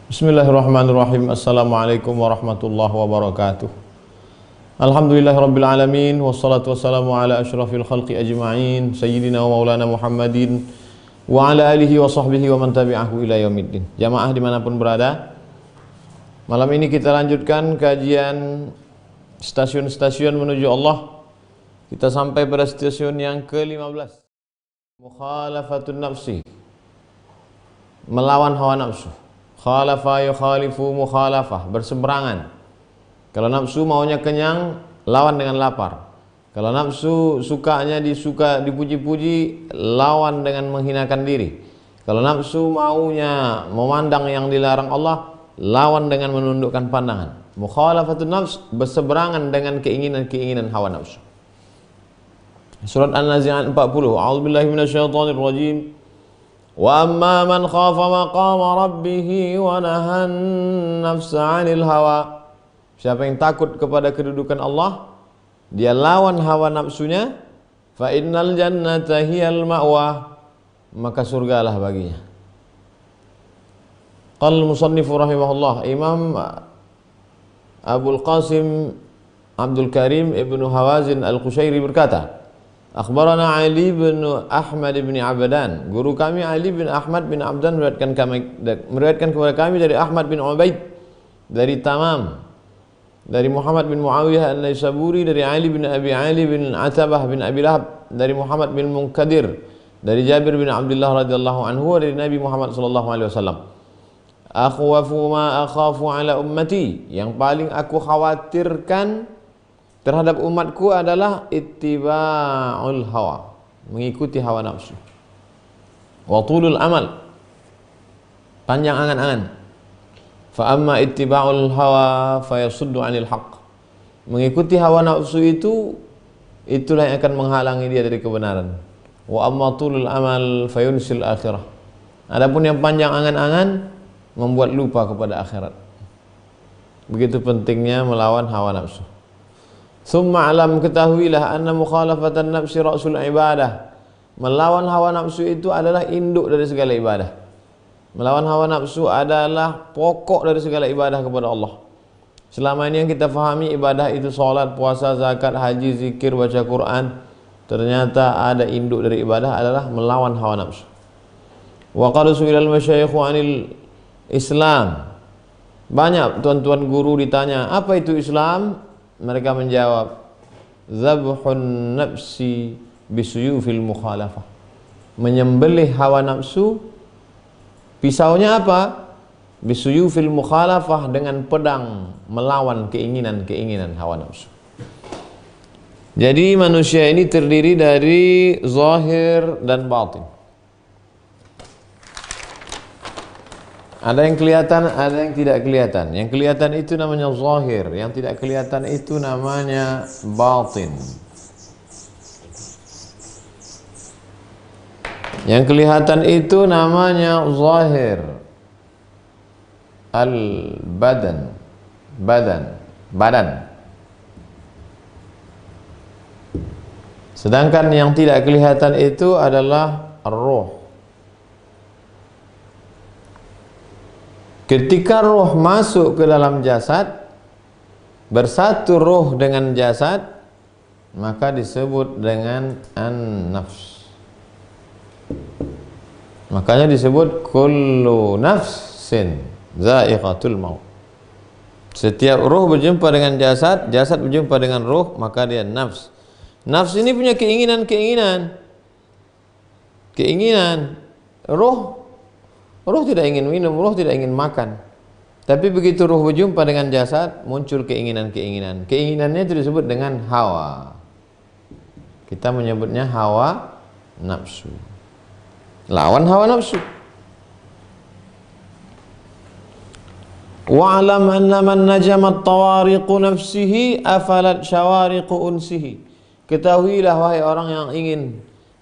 Bismillahirrahmanirrahim. Assalamualaikum warahmatullahi wabarakatuh. Alhamdulillahirabbil alamin wassalatu wassalamu ala asyrafil khalqi ajma'in sayyidina wa maulana Muhammadin wa ala alihi wa sahbihi wa man tabi'ahu ila yaumiddin. Jamaah dimanapun berada, malam ini kita lanjutkan kajian stasiun-stasiun menuju Allah. Kita sampai pada stasiun yang ke-15, mukhalafatun nafsi, melawan hawa nafsu. Khalafa yukhalifu mukhalafah, berseberangan. Kalau nafsu maunya kenyang, lawan dengan lapar. Kalau nafsu sukanya dipuji-puji, lawan dengan menghinakan diri. Kalau nafsu maunya memandang yang dilarang Allah, lawan dengan menundukkan pandangan. Mukhalafatun nafs, berseberangan dengan keinginan-keinginan hawa nafsu. Surat An-Nazi'at 40. A'udzubillahi minasyaitonir rajim. Wa amma man khafa maqama rabbih wa nahan nafsa 'anil hawa. Siapa yang takut kepada kedudukan Allah, dia lawan hawa nafsunya, fa innal jannata hiyal ma'wa, maka surgalah baginya. Qala al-musannif rahimahullah, Imam Abul Qasim Abdul Karim Ibnu Hawazin Al-Qushairi berkata, akhbarana Ali bin Ahmad bin Abdan, guru kami Ali bin Ahmad bin Abdan meriwayatkan kepada kami dari Ahmad bin Ubaid, dari Tamam, dari Muhammad bin Muawiyah An-Naisaburi, dari Ali bin Abi Ali bin Atabah bin Abi Lahab, dari Muhammad bin Munkadir, dari Jabir bin Abdullah radhiyallahu anhu, dari Nabi Muhammad sallallahu alaihi wasallam, akhwafu ma akhafu ala ummati, yang paling aku khawatirkan terhadap umatku adalah ittiba'ul hawa, mengikuti hawa nafsu. Wa tulul amal, panjang angan-angan. Fa amma ittiba'ul hawa fayasuddu 'anil haqq, mengikuti hawa nafsu itulah yang akan menghalangi dia dari kebenaran. Wa amma tulul amal fayunsil akhirah, adapun yang panjang angan-angan membuat lupa kepada akhirat. Begitu pentingnya melawan hawa nafsu. Summa alam, ketahuilah, anna mukhalafatan nafsi ra'sul ibadah, melawan hawa nafsu itu adalah induk dari segala ibadah. Melawan hawa nafsu adalah pokok dari segala ibadah kepada Allah. Selama ini yang kita fahami ibadah itu salat, puasa, zakat, haji, zikir, baca Quran, ternyata ada induk dari ibadah adalah melawan hawa nafsu. Wa qad su'ilal masyayikhu 'anil Islam, banyak tuan-tuan guru ditanya apa itu Islam. Mereka menjawab, zabhun nafsi bisuyufil mukhalafah, menyembelih hawa nafsu. Pisaunya apa? Bisuyufil mukhalafah, dengan pedang melawan keinginan-keinginan hawa nafsu. Jadi manusia ini terdiri dari zahir dan batin. Ada yang kelihatan, ada yang tidak kelihatan. Yang kelihatan itu namanya zahir, yang tidak kelihatan itu namanya batin. Yang kelihatan itu namanya zahir, al-badan, badan. Sedangkan yang tidak kelihatan itu adalah ruh. Ketika roh masuk ke dalam jasad, bersatu roh dengan jasad, maka disebut dengan an-nafs. Makanya disebut kullu nafsin za'iqatul maut. Setiap roh berjumpa dengan jasad, jasad berjumpa dengan roh, maka dia nafs. Nafs ini punya keinginan. Roh tidak ingin minum, roh tidak ingin makan. Tapi begitu roh berjumpa dengan jasad, muncul keinginan-keinginan. Keinginannya itu disebut dengan hawa. Kita menyebutnya hawa nafsu. Lawan hawa nafsu. Wa'lam anna man najamat tawariqu nafsihi afalat syawariqu unsihi. Ketahuilah wahai orang yang ingin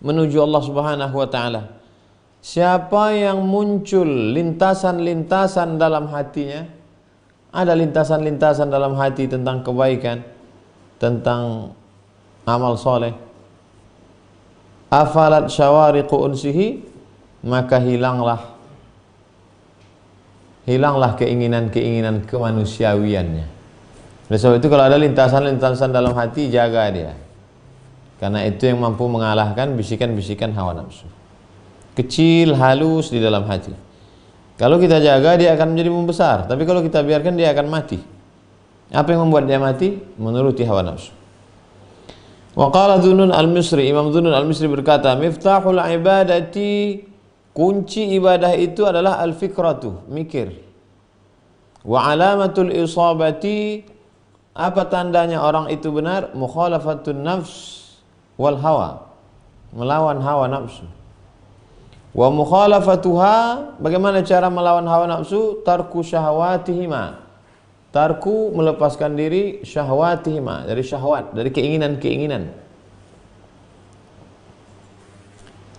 menuju Allah Subhanahu wa ta'ala, siapa yang muncul lintasan-lintasan dalam hatinya, ada lintasan-lintasan dalam hati tentang kebaikan, tentang amal soleh, afalat syawariqu unsihi, maka hilanglah hilanglah keinginan-keinginan kemanusiawiannya. Oleh sebab itu kalau ada lintasan-lintasan dalam hati, jaga dia. Karena itu yang mampu mengalahkan bisikan-bisikan hawa nafsu. Kecil, halus di dalam hati. Kalau kita jaga, dia akan menjadi membesar. Tapi kalau kita biarkan, dia akan mati. Apa yang membuat dia mati? Menuruti hawa nafsu. Wa qala Dhunnun al-Misri, Imam Dhunnun al-Misri berkata, miftahul ibadati, kunci ibadah itu adalah al-fikratu, mikir. Wa alamatul isabati, apa tandanya orang itu benar? Mukhalafatun nafs wal hawa, melawan hawa nafsu. Wa mukhalafatuha, bagaimana cara melawan hawa nafsu? Tarku syahwatihima, tarku melepaskan diri, syahwatihima, dari syahwat, dari keinginan-keinginan.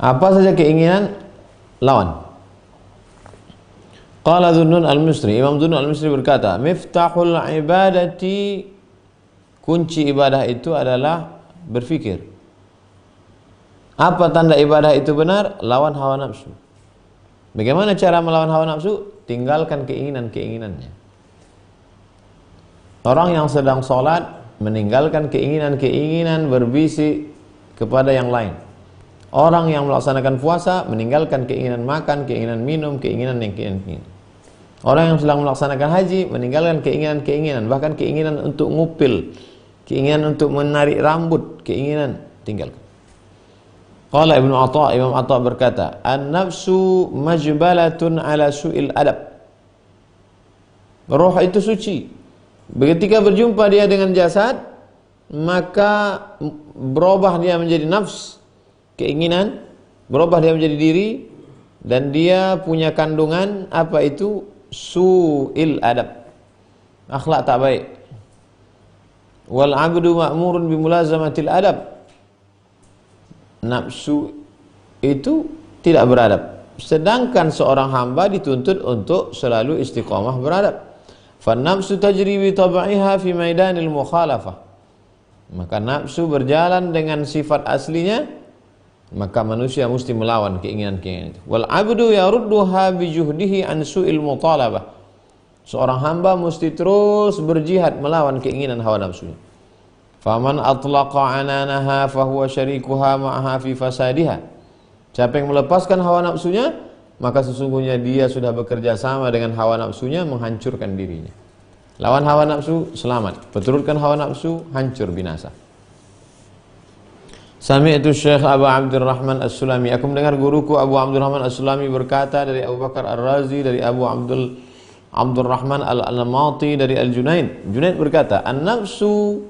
Apa saja keinginan, lawan. Qala Dhunnun al-Misri, Imam Dhunnun al-Misri berkata, miftahul ibadati, kunci ibadah itu adalah berfikir. Apa tanda ibadah itu benar? Lawan hawa nafsu. Bagaimana cara melawan hawa nafsu? Tinggalkan keinginan-keinginannya. Orang yang sedang sholat meninggalkan keinginan-keinginan berbisik kepada yang lain. Orang yang melaksanakan puasa meninggalkan keinginan makan, keinginan minum, keinginan yang keinginan. Orang yang sedang melaksanakan haji meninggalkan keinginan-keinginan, bahkan keinginan untuk ngupil, keinginan untuk menarik rambut, keinginan tinggalkan. Qala Ibnu Atha, Imam Atha berkata, an-nafsu majbalatun ala su'il adab. Roh itu suci. Ketika berjumpa dia dengan jasad, maka berubah dia menjadi nafs, keinginan, berubah dia menjadi diri, dan dia punya kandungan apa itu? Su'il adab, akhlak tak baik. Wal abdu ma'murun bimulazamatil adab, nafsu itu tidak beradab, sedangkan seorang hamba dituntut untuk selalu istiqamah beradab. Fan nafsu tajri bi tab'iha fi maidanil mukhalafah, maka nafsu berjalan dengan sifat aslinya, maka manusia mesti melawan keinginan-keinginan itu. Wal abdu yarudduha bi juhdihi an su'il mutalabah, seorang hamba mesti terus berjihad melawan keinginan hawa nafsunya. Faman atlaqa ananaha fahuwa syarikuha ma'aha fi fasadiha, siapa yang melepaskan hawa nafsunya, maka sesungguhnya dia sudah bekerja sama dengan hawa nafsunya menghancurkan dirinya. Lawan hawa nafsu, selamat. Perturutkan hawa nafsu, hancur binasa. Sami'tu Syekh Abu Abdurrahman As-Sulami, aku mendengar guruku Abu Abdurrahman As-Sulami berkata dari Abu Bakar Ar-Razi, dari Abu Abdurrahman Al-Anamati, dari Al-Junaid. Junaid berkata, An-nafsu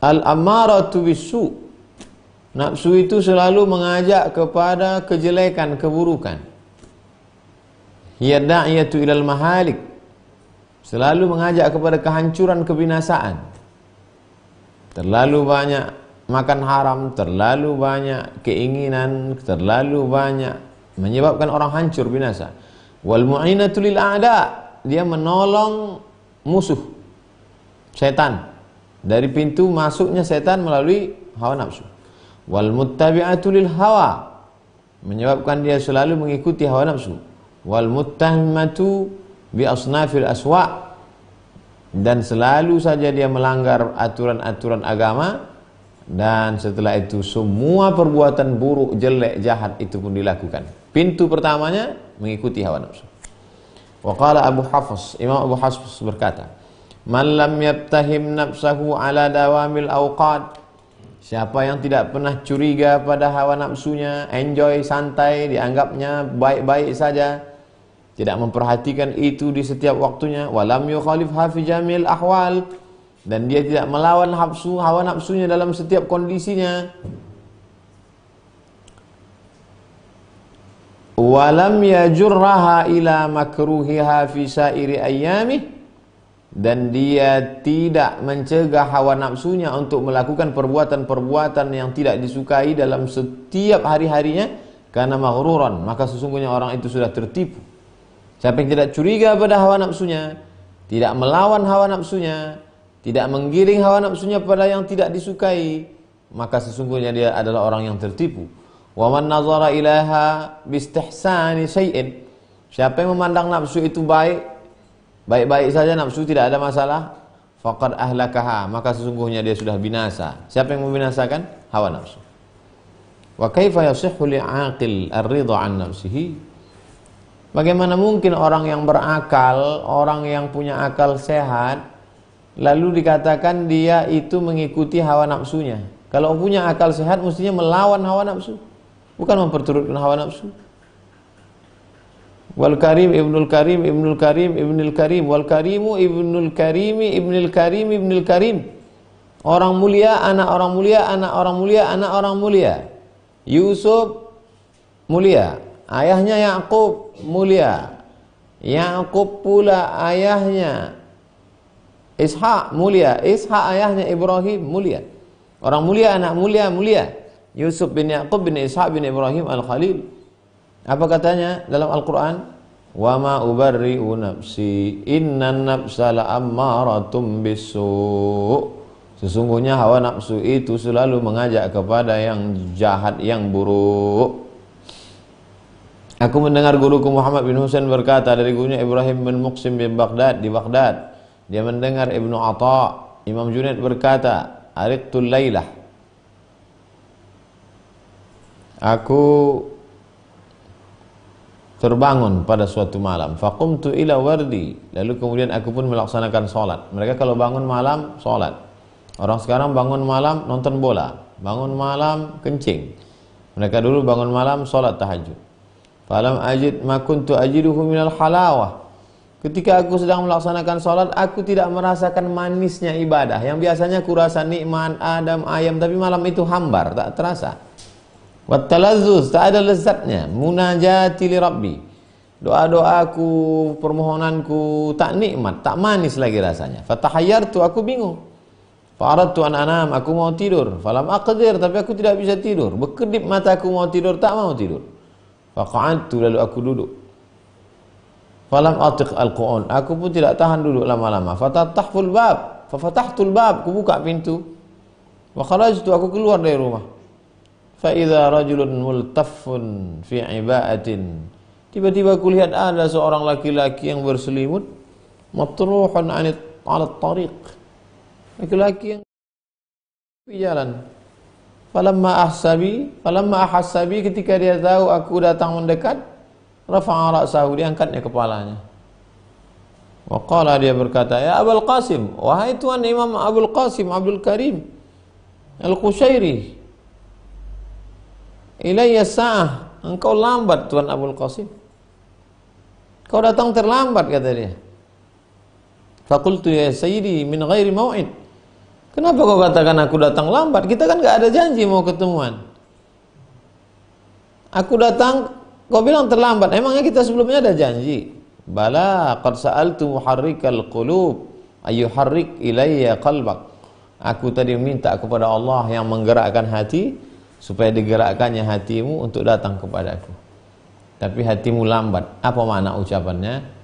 al-ammaratu bis-su, nafsu itu selalu mengajak kepada kejelekan, keburukan. Hiya da'iyatu ilal mahalik, selalu mengajak kepada kehancuran, kebinasaan. Terlalu banyak makan haram, terlalu banyak keinginan, terlalu banyak menyebabkan orang hancur binasa. Wal mu'inatu lil a'da, dia menolong musuh, setan. Dari pintu masuknya setan melalui hawa nafsu. Wal muttabi'atu lil hawa, menyebabkan dia selalu mengikuti hawa nafsu. Wal muttahimmatu bi asnafil aswa', dan selalu saja dia melanggar aturan-aturan agama, dan setelah itu semua perbuatan buruk, jelek, jahat itu pun dilakukan. Pintu pertamanya mengikuti hawa nafsu. Wa qala Abu Hafs, Imam Abu Hafs berkata, man lam yabtahim nafsahu ala dawamil awqat, siapa yang tidak pernah curiga pada hawa nafsunya, enjoy, santai, dianggapnya baik-baik saja, tidak memperhatikan itu di setiap waktunya, walam yukhalifha fi jamil ahwal, dan dia tidak melawan hawa nafsunya dalam setiap kondisinya, walam yajurraha ila makruhiha fi sairi ayyamih, dan dia tidak mencegah hawa nafsunya untuk melakukan perbuatan-perbuatan yang tidak disukai dalam setiap hari-harinya, karena maghruran, maka sesungguhnya orang itu sudah tertipu. Siapa yang tidak curiga pada hawa nafsunya, tidak melawan hawa nafsunya, tidak menggiring hawa nafsunya pada yang tidak disukai, maka sesungguhnya dia adalah orang yang tertipu. Wa man nazara ilaha bistihsani syai'in. Siapa yang memandang nafsu itu baik-baik saja, nafsu tidak ada masalah, faqad ahlakaha, maka sesungguhnya dia sudah binasa. Siapa yang membinasakan? Hawa nafsu. Wa kaifa yasihhu li'aqil ar-ridha 'an nafsihi? Bagaimana mungkin orang yang berakal, orang yang punya akal sehat, lalu dikatakan dia itu mengikuti hawa nafsunya? Kalau punya akal sehat mestinya melawan hawa nafsu, bukan memperturutkan hawa nafsu. Wal karim ibnul karim ibnul karim ibnul karim wal karimu ibnul karimi ibnul karim ibnul karim. Orang mulia, anak orang mulia, anak orang mulia, anak orang mulia. Yusuf mulia, ayahnya Yakub mulia. Yakub pula ayahnya Ishak mulia, Ishak ayahnya Ibrahim mulia. Orang mulia, anak mulia, mulia. Yusuf bin Yakub bin Ishak bin Ibrahim al-Khalil. Apa katanya dalam Al-Quran? Wa ma ubarri'u nafsi innan nafsa la'ammaratum bisu'. Sesungguhnya hawa nafsu itu selalu mengajak kepada yang jahat, yang buruk. Aku mendengar guruku Muhammad bin Husain berkata dari gurunya Ibrahim bin Muqsim bin Baghdad di Baghdad. Dia mendengar Ibnu Atha, Imam Junaid berkata, "Ariqtul lailah." Aku terbangun pada suatu malam. Faqumtu ila wardi. Lalu kemudian aku pun melaksanakan salat. Mereka kalau bangun malam salat. Orang sekarang bangun malam nonton bola, bangun malam kencing. Mereka dulu bangun malam salat tahajud. Falam ajid ma kuntu ajiduhu minal halawah. Ketika aku sedang melaksanakan salat, aku tidak merasakan manisnya ibadah. Yang biasanya ku rasa nikmat, adem, ayam, tapi malam itu hambar, tak terasa. Wat talazzuz, tak ada lezatnya. Munajati li rabbi. Doa-doaku, permohonanku tak nikmat, tak manis lagi rasanya. Fatahayyartu, aku bingung. Fa'aradtu an anam, aku mau tidur. Falam aqdir, tapi aku tidak bisa tidur. Berkedip mataku mau tidur, tak mau tidur. Faqa'adtu, lalu aku duduk. Falam atiq al-qu'un, aku pun tidak tahan duduk lama-lama. Fatatahful bab, fafatahtul bab, aku buka pintu. Wa kharajtu, aku keluar dari rumah. Fa idza rajulun multaffun fi iba'atin. Tiba-tiba aku lihat ada seorang laki-laki yang berselimut, matruhun 'ala tariq. Laki-laki yang di jalan. Falamma ahsabi, ketika dia tahu aku datang mendekat, rafa'a ra'sahu, dia angkatnya kepalanya. Wa qala, dia berkata, "Ya Abul Qasim, wahai tuan Imam Abul Qasim Abdul Karim Al-Qushairi, ilayya sa'ah, engkau lambat tuan Abul Qasim. Kau datang terlambat," kata dia. Faqultu ya sayyidi min ghairi mau'id. Kenapa kau katakan aku datang lambat? Kita kan enggak ada janji mau ketemuan. Aku datang, kau bilang terlambat. Emangnya kita sebelumnya ada janji? Bala qad sa'altu muharrikal qulub ayyuharrik ilayya qalbak. Aku tadi minta kepada Allah yang menggerakkan hati supaya digerakkannya hatimu untuk datang kepadaku. Tapi hatimu lambat. Apa makna ucapannya?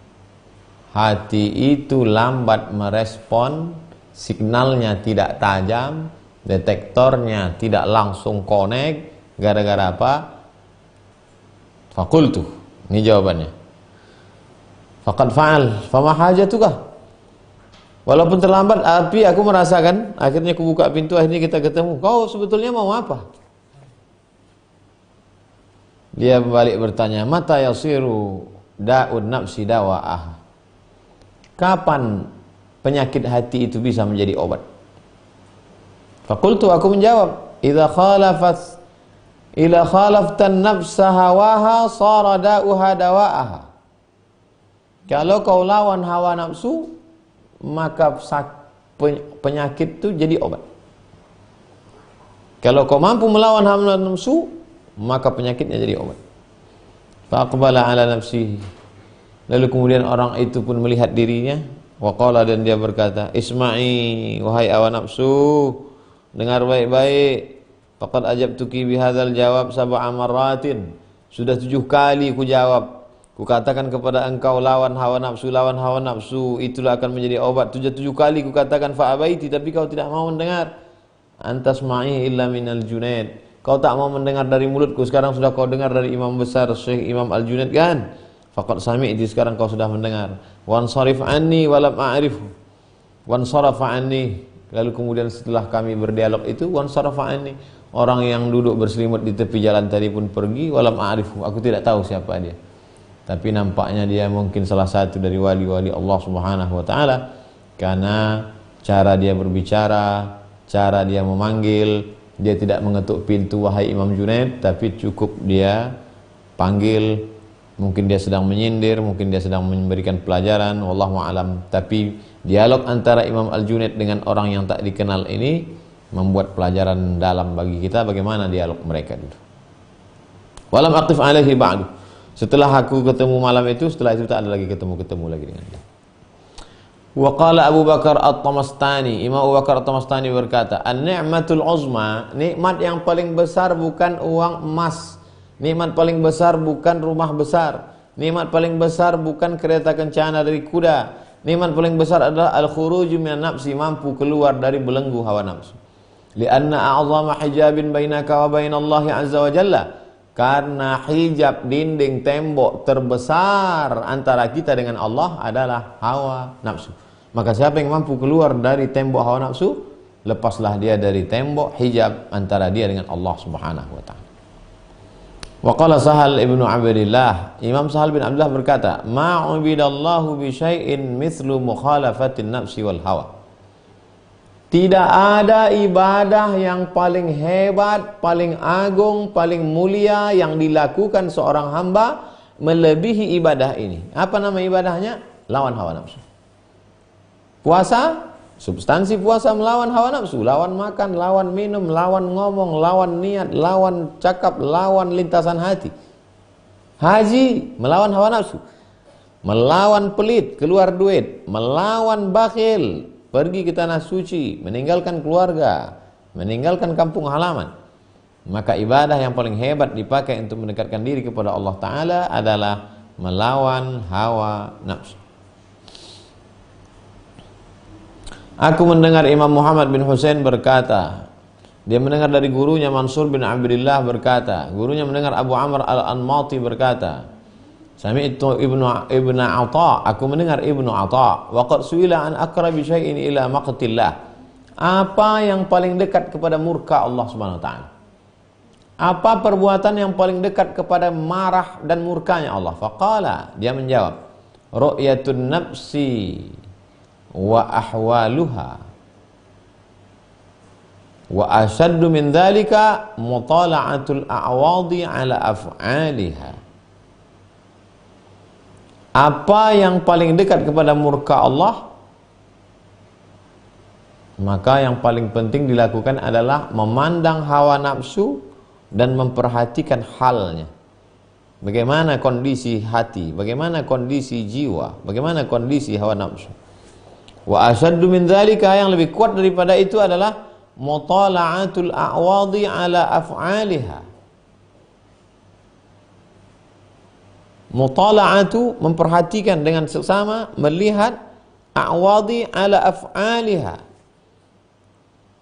Hati itu lambat merespon, signalnya tidak tajam, detektornya tidak langsung connect. Gara-gara apa? Fakultu, ini jawabannya. Faqad fa'al, fama hajatuka. Walaupun terlambat, tapi aku merasakan. Akhirnya aku buka pintu, akhirnya kita ketemu. Kau sebetulnya mau apa? Dia balik bertanya, mata yasiru da'ud nafsi dawa'ah. Kapan penyakit hati itu bisa menjadi obat? Fakultu, aku menjawab, idza khalaftan nafsa hawaha sara da'uha dawa'aha. Kalau kau lawan hawa nafsu, maka penyakit itu jadi obat. Kalau kau mampu melawan hawa nafsu, maka penyakitnya jadi obat. Faqbala ala nafsihi. Lalu kemudian orang itu pun melihat dirinya. Waqala, dan dia berkata, Isma'i, wahai hawa nafsu, dengar baik-baik. Faqad ajabtuki bihadzal jawab sab'a marratin. Sudah 7 kali ku jawab. Ku katakan kepada engkau, lawan hawa nafsu, lawan hawa nafsu, itulah akan menjadi obat. 7 kali ku katakan fa'abaiti, tapi kau tidak mau mendengar. Antasma'i illa minal Junaid. Kau tak mau mendengar dari mulutku, sekarang sudah kau dengar dari imam besar Syekh Imam Al-Junaid kan? Faqad sami'ti, sekarang kau sudah mendengar. Wansarif anni walam a'rifhu. Wansarafa anni. Lalu kemudian setelah kami berdialog itu, wansarafa anni. Orang yang duduk berselimut di tepi jalan tadi pun pergi, walam a'rifhu. Aku tidak tahu siapa dia. Tapi nampaknya dia mungkin salah satu dari wali-wali Allah Subhanahu wa taala, karena cara dia berbicara, cara dia memanggil, dia tidak mengetuk pintu wahai Imam Junaid, tapi cukup dia panggil. Mungkin dia sedang menyindir, mungkin dia sedang memberikan pelajaran, wallahu a'lam. Tapi dialog antara Imam Al-Junaid dengan orang yang tak dikenal ini membuat pelajaran dalam bagi kita bagaimana dialog mereka dulu. Walam aqif alaihi ba'du. Setelah aku ketemu malam itu, setelah itu tak ada lagi ketemu lagi dengan dia. Wa qala Abu Bakar At-Tamastani, Imam Abu Bakar At-Tamastani berkata, "An-ni'matul uzma, nikmat yang paling besar bukan uang emas, nikmat paling besar bukan rumah besar, nikmat paling besar bukan kereta kencana dari kuda, nikmat paling besar adalah al-khuruju minan nafsi, mampu keluar dari belenggu hawa nafsu. Li'anna a'zama hijabin bainaka wa bainallahi azza wa jalla." Karena hijab, dinding, tembok terbesar antara kita dengan Allah adalah hawa nafsu. Maka siapa yang mampu keluar dari tembok hawa nafsu, lepaslah dia dari tembok hijab antara dia dengan Allah Subhanahu wa taala. Wa qala Sahal ibnu Abdillah, Imam Sahal bin Abdullah berkata, "Ma'ubidallahu bi syai'in mithlu mukhalafatin nafsi wal hawa." Tidak ada ibadah yang paling hebat, paling agung, paling mulia yang dilakukan seorang hamba melebihi ibadah ini. Apa nama ibadahnya? Lawan hawa nafsu. Puasa, substansi puasa melawan hawa nafsu, lawan makan, lawan minum, lawan ngomong, lawan niat, lawan cakap, lawan lintasan hati. Haji, melawan hawa nafsu. Melawan pelit, keluar duit, melawan bakhil, pergi ke tanah suci, meninggalkan keluarga, meninggalkan kampung halaman. Maka ibadah yang paling hebat dipakai untuk mendekatkan diri kepada Allah Ta'ala adalah melawan hawa nafsu. Aku mendengar Imam Muhammad bin Husain berkata, dia mendengar dari gurunya Mansur bin Abdillah berkata, gurunya mendengar Abu Amr al-Anmati berkata, Sami'tu ibnu Atha, aku mendengar Ibnu Atha, wa qad su'ila an aqrabi syai'in ila maqtillah. Apa yang paling dekat kepada murka Allah Subhanahu wa taala? Apa perbuatan yang paling dekat kepada marah dan murkanya Allah? Faqala, dia menjawab, ru'yatun nafsi wa ahwaluha. Wa ashaddu min dhalika mutala'atul a'wadi ala af'aliha. Apa yang paling dekat kepada murka Allah? Maka yang paling penting dilakukan adalah memandang hawa nafsu dan memperhatikan halnya. Bagaimana kondisi hati, bagaimana kondisi jiwa, bagaimana kondisi hawa nafsu. Wa asyaddu min dzalika, yang lebih kuat daripada itu adalah mutala'atul a'wadi ala af'aliha. Mutala'atu, memperhatikan dengan seksama, melihat a'wadi ala af'aliha.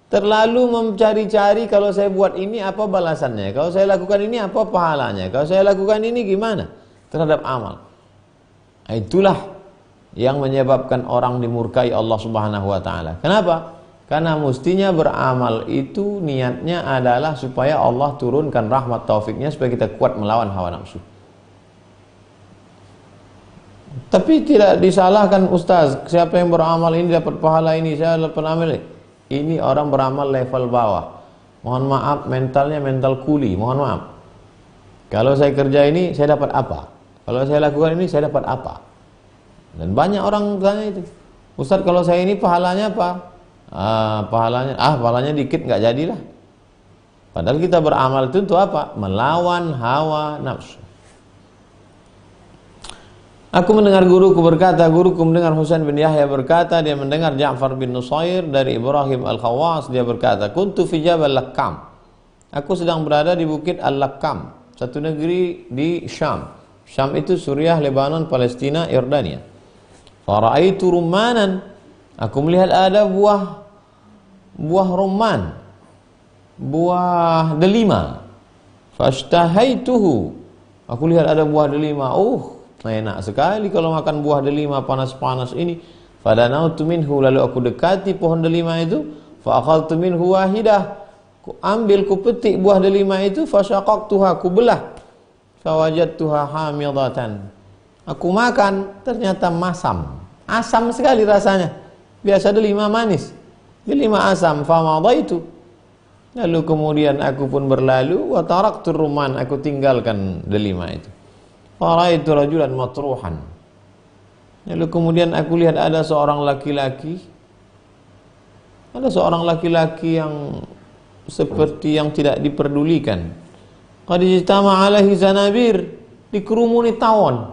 Terlalu mencari-cari, kalau saya buat ini apa balasannya, kalau saya lakukan ini apa pahalanya, kalau saya lakukan ini gimana terhadap amal. Itulah yang menyebabkan orang dimurkai Allah Subhanahu wa taala. Kenapa? Karena mestinya beramal itu niatnya adalah supaya Allah turunkan rahmat taufiknya supaya kita kuat melawan hawa nafsu. Tapi tidak disalahkan ustaz, siapa yang beramal ini dapat pahala ini, saya dapat amal ini. Ini orang beramal level bawah. Mohon maaf, mentalnya mental kuli, mohon maaf. Kalau saya kerja ini, saya dapat apa? Kalau saya lakukan ini, saya dapat apa? Dan banyak orang tanya itu, ustaz kalau saya ini pahalanya apa? Pahalanya dikit, nggak jadilah. Padahal kita beramal itu untuk apa? Melawan hawa nafsu. Aku mendengar guruku berkata, guruku mendengar Husain bin Yahya berkata, dia mendengar Ja'far bin Nusair dari Ibrahim Al-Khawas, dia berkata, kuntu fi Jabal Lakkam. Aku sedang berada di Bukit Al-Lakkam, satu negeri di Syam. Syam itu Suriah, Lebanon, Palestina, Yordania. Fara'aitu rummanan. Aku melihat ada buah rumman. buah delima. Fashtahaituhu. Aku lihat ada buah delima. Enak sekali kalau makan buah delima panas-panas ini. Fadanautu minhu, lalu aku dekati pohon delima itu. Fa akhaltu minhu wahidah. Ku ambil, ku petik buah delima itu. Fasyaqaqtuha, ku belah. Fawajadtuha hamidatan. Aku makan, ternyata masam. Asam sekali rasanya. Biasa delima manis, delima asam. Famadaitu, lalu kemudian aku pun berlalu. Wa taraktu rumman, aku tinggalkan delima itu. Faraitu rajulan matruhan, lalu kemudian aku lihat ada seorang laki-laki. Ada seorang laki-laki yang seperti yang tidak diperdulikan. Qad ijtama alaihi zanabir, dikerumuni tawon.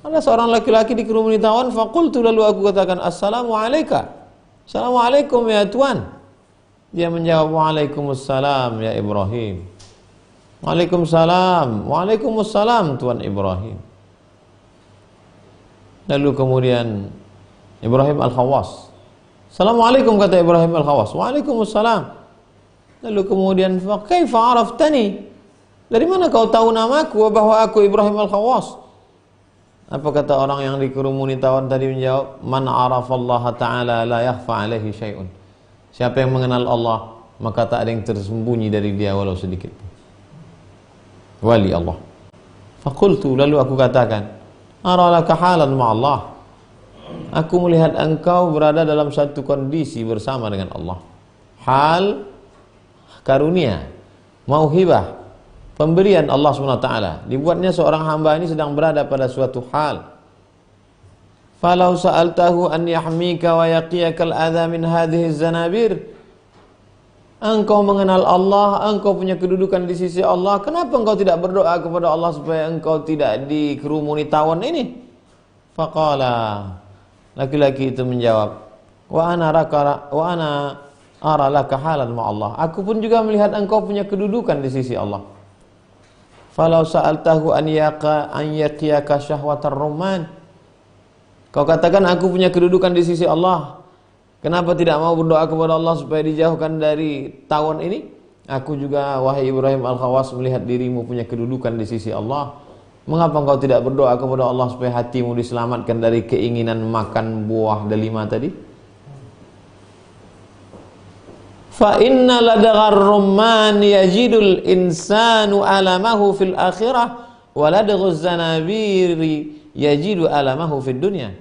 Ada seorang laki-laki dikerumuni tawon. Faqultu, lalu aku katakan, assalamu alaika. Assalamualaikum ya Tuan. Dia menjawab, waalaikumsalam ya Ibrahim. Waalaikumsalam. Waalaikumsalam Tuan Ibrahim. Lalu kemudian Ibrahim Al-Khawas. Assalamualaikum, kata Ibrahim Al-Khawas. Waalaikumsalam. Lalu kemudian, kaifa araftani? Dari mana kau tahu namaku bahwa aku Ibrahim Al-Khawas? Apa kata orang yang dikerumuni tawon tadi? Menjawab, man arafallaha ta'ala la yakhfa alaihi syai'un. Siapa yang mengenal Allah, maka tak ada yang tersembunyi dari dia walau sedikit. Wali Allah. Faqultu, lalu aku katakan, ara laka halan ma'allah. Aku melihat engkau berada dalam satu kondisi bersama dengan Allah. Hal, karunia, mauhibah, pemberian Allah SWT. Dibuatnya seorang hamba ini sedang berada pada suatu hal. Falau sa'altahu an yahmika wa yaqiyakal adha min hadhihi zanabir. Engkau mengenal Allah, engkau punya kedudukan di sisi Allah. Kenapa engkau tidak berdoa kepada Allah supaya engkau tidak dikerumuni tawon ini? Faqala, laki-laki itu menjawab, wa ana ara laka halan ma'allah. Aku pun juga melihat engkau punya kedudukan di sisi Allah. Falau sa'altahu an yaqiyaka syahwatar rumman. Kau katakan aku punya kedudukan di sisi Allah. Kenapa tidak mau berdoa kepada Allah supaya dijauhkan dari tawon ini? Aku juga, wahai Ibrahim Al-Khawas, melihat dirimu punya kedudukan di sisi Allah. Mengapa engkau tidak berdoa kepada Allah supaya hatimu diselamatkan dari keinginan makan buah delima tadi? Fa inna ladaghar rumman yajidul insanu alamahu fil akhirah wa ladaghuz zanabiri yajidu alamahu fid dunya.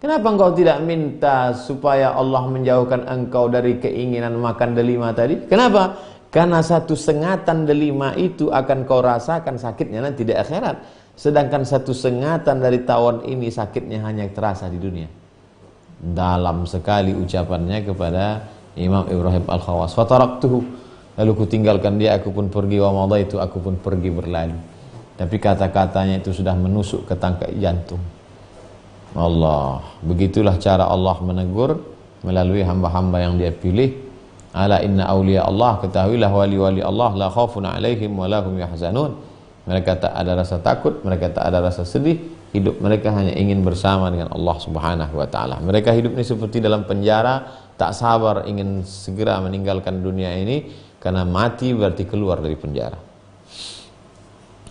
Kenapa engkau tidak minta supaya Allah menjauhkan engkau dari keinginan makan delima tadi? Kenapa? Karena satu sengatan delima itu akan kau rasakan sakitnya nanti di akhirat. Sedangkan satu sengatan dari tawon ini sakitnya hanya terasa di dunia. Dalam sekali ucapannya kepada Imam Ibrahim Al-Khawas. Fataraktuhu, lalu ku tinggalkan dia, aku pun pergi. Wa madaitu, aku pun pergi berlalu. Tapi kata-katanya itu sudah menusuk ke tangkai jantung. Allah, begitulah cara Allah menegur melalui hamba-hamba yang dia pilih. Ala inna awliya Allah, ketahuilah wali-wali Allah, la khaufun alaihim wa lahum yahzanun. Mereka tak ada rasa takut, mereka tak ada rasa sedih. Hidup mereka hanya ingin bersama dengan Allah Subhanahu wa ta'ala. Mereka hidup ini seperti dalam penjara, tak sabar ingin segera meninggalkan dunia ini, karena mati berarti keluar dari penjara.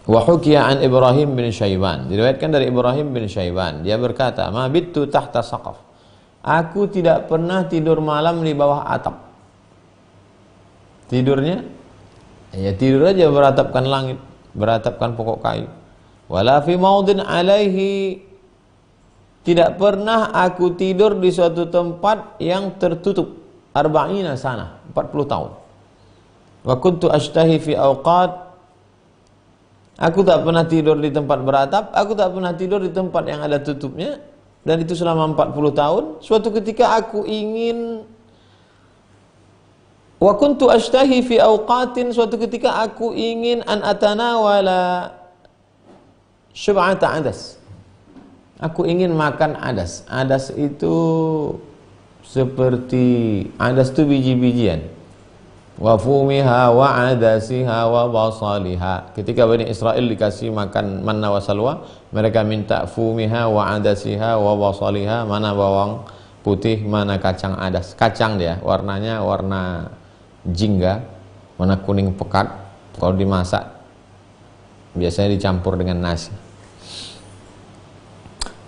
Wa hukiya an Ibrahim bin Syaiban, diriwayatkan dari Ibrahim bin Syaiban, dia berkata, ma bittu tahta saqaf. Aku tidak pernah tidur malam di bawah atap. Tidurnya ya tidur aja beratapkan langit, beratapkan pokok kayu. Wala fi maudin alaihi, tidak pernah aku tidur di suatu tempat yang tertutup. Arba'ina sana, 40 tahun. Wa kuntu ashtahi fi awqat, aku tak pernah tidur di tempat beratap, aku tak pernah tidur di tempat yang ada tutupnya, dan itu selama 40 tahun. Suatu ketika aku ingin, wa kuntu ashtahi fi awqatin, suatu ketika aku ingin an atanawala syub'ata adas. Aku ingin makan adas. Adas itu seperti, adas itu biji-bijian. Wa fumiha wa adasiha wa basaliha. Ketika Bani Israel dikasih makan manna wa salwa, mereka minta fumiha wa adasiha wa basaliha, mana bawang putih, mana kacang adas. Kacang dia, warnanya warna jingga, warna kuning pekat. Kalau dimasak biasanya dicampur dengan nasi.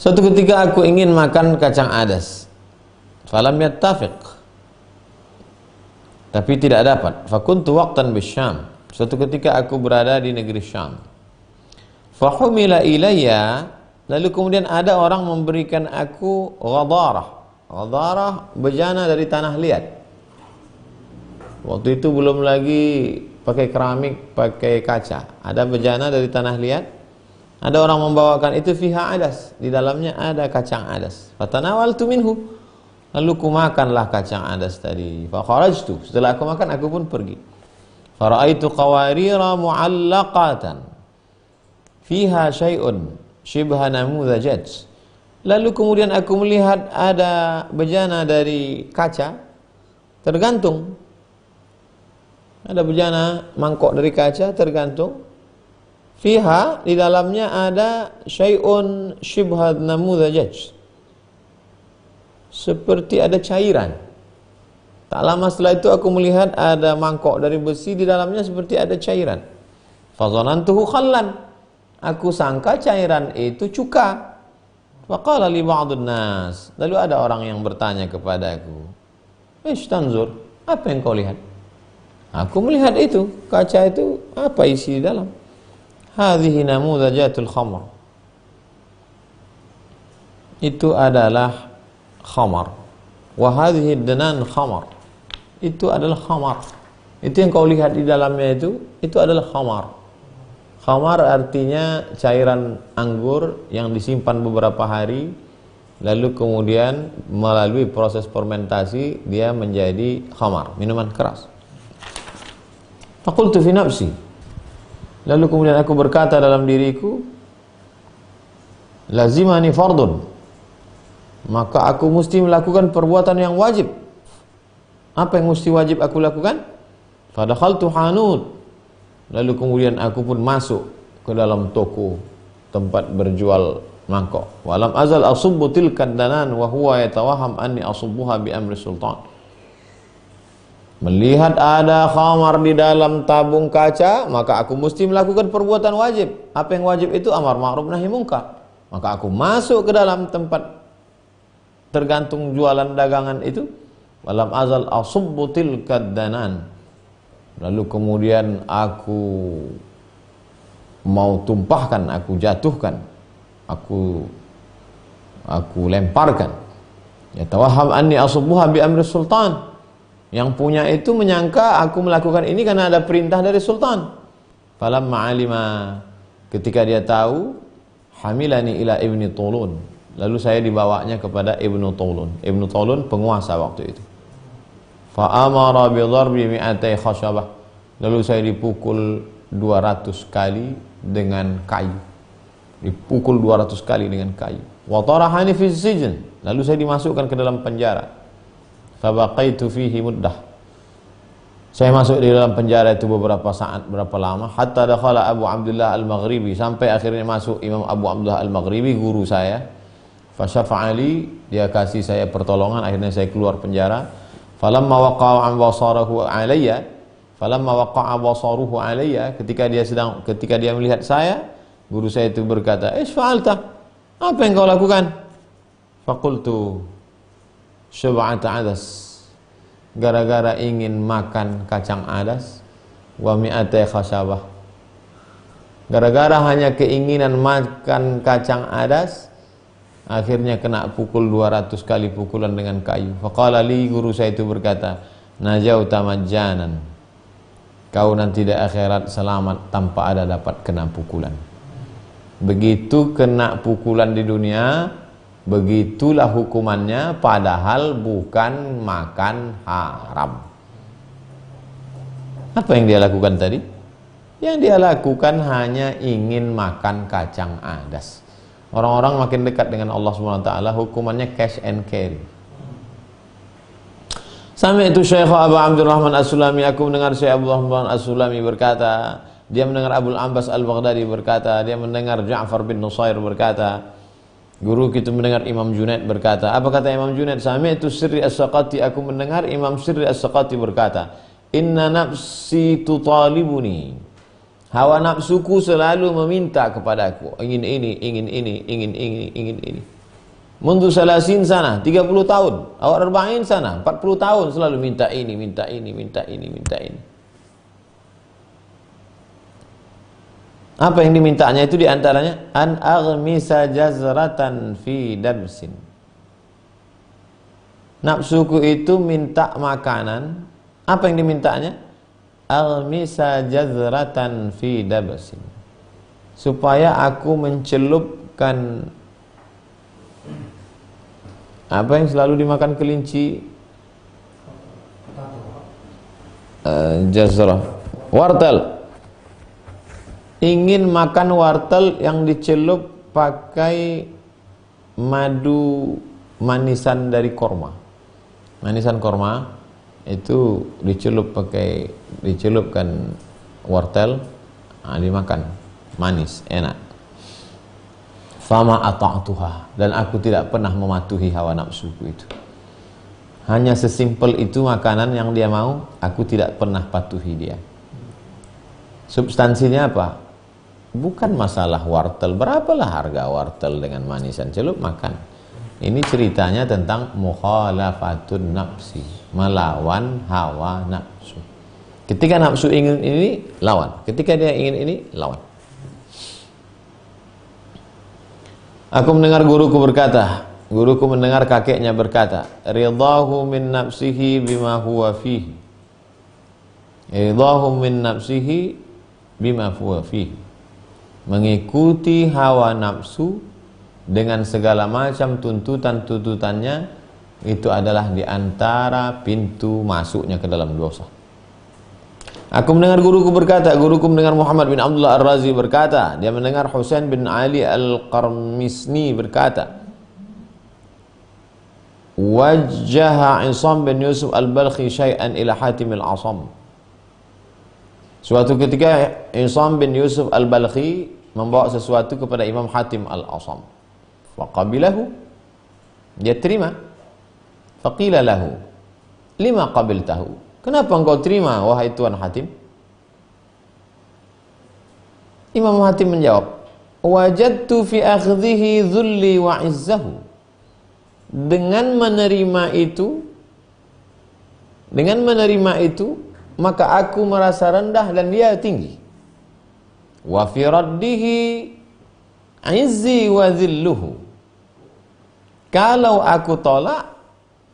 Suatu ketika aku ingin makan kacang adas, falam yattafiq, tapi tidak dapat. Fakuntu waqtan bisyam, suatu ketika aku berada di negeri Syam. Fahumila ilayya, lalu kemudian ada orang memberikan aku ghadarah. Ghadarah bejana dari tanah liat. Waktu itu belum lagi pakai keramik, pakai kaca. Ada bejana dari tanah liat. Ada orang membawakan itu, fiha adas, di dalamnya ada kacang adas. Fatanawaltu minhu, lalu ku makanlah kacang adas tadi. Fa kharajtu, setelah aku makan aku pun pergi. Faraitu qawarira mu'allaqatan fiha syai'un shibha namudhajat. Lalu kemudian aku melihat ada bejana dari kaca tergantung. Ada bejana mangkok dari kaca tergantung. Fiha, di dalamnya ada syai'un shibha namudhajat, seperti ada cairan. Tak lama setelah itu aku melihat ada mangkok dari besi, di dalamnya seperti ada cairan. Fazanantuhu khallan, aku sangka cairan itu cuka. Faqala li ba'dun nas, lalu ada orang yang bertanya kepadaku, "Ish tanzur, apa yang kau lihat?" Aku melihat itu, kaca itu, apa isi di dalam? Hadhihi namudhajatul khamr, itu adalah khamar. Wa hadhihi danan khamar, itu adalah khamar. Itu yang kau lihat di dalamnya itu adalah khamar. Khamar artinya cairan anggur yang disimpan beberapa hari, lalu kemudian melalui proses fermentasi dia menjadi khamar, minuman keras. Faqultu fi nafsi, lalu kemudian aku berkata dalam diriku, lazimani fardun, maka aku mesti melakukan perbuatan yang wajib. Apa yang mesti wajib aku lakukan? Fadakhaltu hanut, lalu kemudian aku pun masuk ke dalam toko tempat berjual mangkok. Walam azal asubbu tilkad danan wa huwa yatawaham anni asubbuha bi amri sultan. Melihat ada khamar di dalam tabung kaca, maka aku mesti melakukan perbuatan wajib. Apa yang wajib itu? Amar ma'ruf nahi munkar. Maka aku masuk ke dalam tempat tergantung jualan dagangan itu. Walam azal asubbu tilkad danan, lalu kemudian aku mau tumpahkan, aku jatuhkan, aku lemparkan. Yatawaham anni asubbuha bi amri sultan, yang punya itu menyangka aku melakukan ini karena ada perintah dari sultan. Falamma alima, ketika dia tahu, hamilani ila ibni Tulun, lalu saya dibawanya kepada Ibnu Tulun. Ibnu Tulun penguasa waktu itu. Fa amara bi dharbi mi'atai khashabah, lalu saya dipukul 200 kali dengan kayu. Dipukul 200 kali dengan kayu. Wa tarahani fi sijn, lalu saya dimasukkan ke dalam penjara. Fabaqaitu fihi muddah, saya masuk di dalam penjara itu beberapa saat, berapa lama, hatta dakhala Abu Abdullah Al-Maghribi, sampai akhirnya masuk Imam Abu Abdullah Al-Maghribi, guru saya. Fasyafa'ali, dia kasih saya pertolongan, akhirnya saya keluar penjara. Falamma waqa'a basaruhu alayya, ketika dia melihat saya, guru saya itu berkata, "Ish fa'alta?" Apa yang kau lakukan? Faqultu syab'ata adas, gara-gara ingin makan kacang adas, wa mi'atai khashabah, gara-gara hanya keinginan makan kacang adas, akhirnya kena pukul 200 kali pukulan dengan kayu. Faqala li, guru saya itu berkata, najauta majjanan, kau nanti di akhirat selamat tanpa ada dapat kena pukulan. Begitu kena pukulan di dunia, begitulah hukumannya, padahal bukan makan haram. Apa yang dia lakukan tadi? Yang dia lakukan hanya ingin makan kacang adas. Orang-orang makin dekat dengan Allah SWT, hukumannya cash and carry. Sampai itu Syekh Abu Abdurrahman As-Sulami, aku mendengar Syekh Abu Abdurrahman As-Sulami berkata, dia mendengar Abul Ambas Al-Baghdadi berkata, dia mendengar Ja'far bin Nusair berkata, guru kita mendengar Imam Junaid berkata. Apa kata Imam Junaid? Sami'tu Sirri As-Saqati, aku mendengar Imam Sirri As-Saqati berkata, inna nafsi tutalibuni. Hawa nafsuku selalu meminta kepadaku, ingin ini, ingin ini, ingin ini, ingin ini. Mundu salasin sana, 30 tahun. Awak arba'in sana, 40 tahun selalu minta ini, minta ini, minta ini, minta ini. Apa yang dimintanya itu diantaranya an aghmisa jazratan fi dabsin. Nafsuku itu minta makanan. Apa yang dimintanya? Aghmisa jazratan fi dabsin. Supaya aku mencelupkan apa yang selalu dimakan kelinci? Jazrah, wortel. Ingin makan wortel yang dicelup pakai madu manisan dari korma. Manisan korma itu dicelupkan wortel, dimakan, manis, enak. Fama ata'tuha, dan aku tidak pernah mematuhi hawa nafsuku itu. Hanya sesimpel itu makanan yang dia mau, aku tidak pernah patuhi dia. Substansinya apa? Bukan masalah wortel, berapalah harga wortel dengan manisan celup, makan. Ini ceritanya tentang mukhalafatun nafsi, melawan hawa nafsu. Ketika nafsu ingin ini, lawan. Ketika dia ingin ini, lawan. Aku mendengar guruku berkata, guruku mendengar kakeknya berkata, ridahu min nafsihi bima huwa fihi. Ridahu min nafsihi bima huwa fihi. Mengikuti hawa nafsu dengan segala macam tuntutan-tuntutannya, itu adalah diantara pintu masuknya ke dalam dosa. Aku mendengar guruku berkata, guruku mendengar Muhammad bin Abdullah Ar-Razi berkata, dia mendengar Husain bin Ali Al-Qarmisni berkata, wajjaha Isam bin Yusuf Al-Balkhi syai'an ila Hatim Al-Asam. Suatu ketika Isam bin Yusuf Al-Balkhi membawa sesuatu kepada Imam Hatim Al-Asam. Faqabilahu, dia terima. Faqila lahu, lima qabiltahu, kenapa engkau terima wahai Tuan Hatim? Imam Hatim menjawab, wajadtu fi akhdhihi dhulli wa izzahu. Dengan menerima itu, maka aku merasa rendah dan dia tinggi. Wa fi raddihi izzi wa dhilluhu. Kalau aku tolak,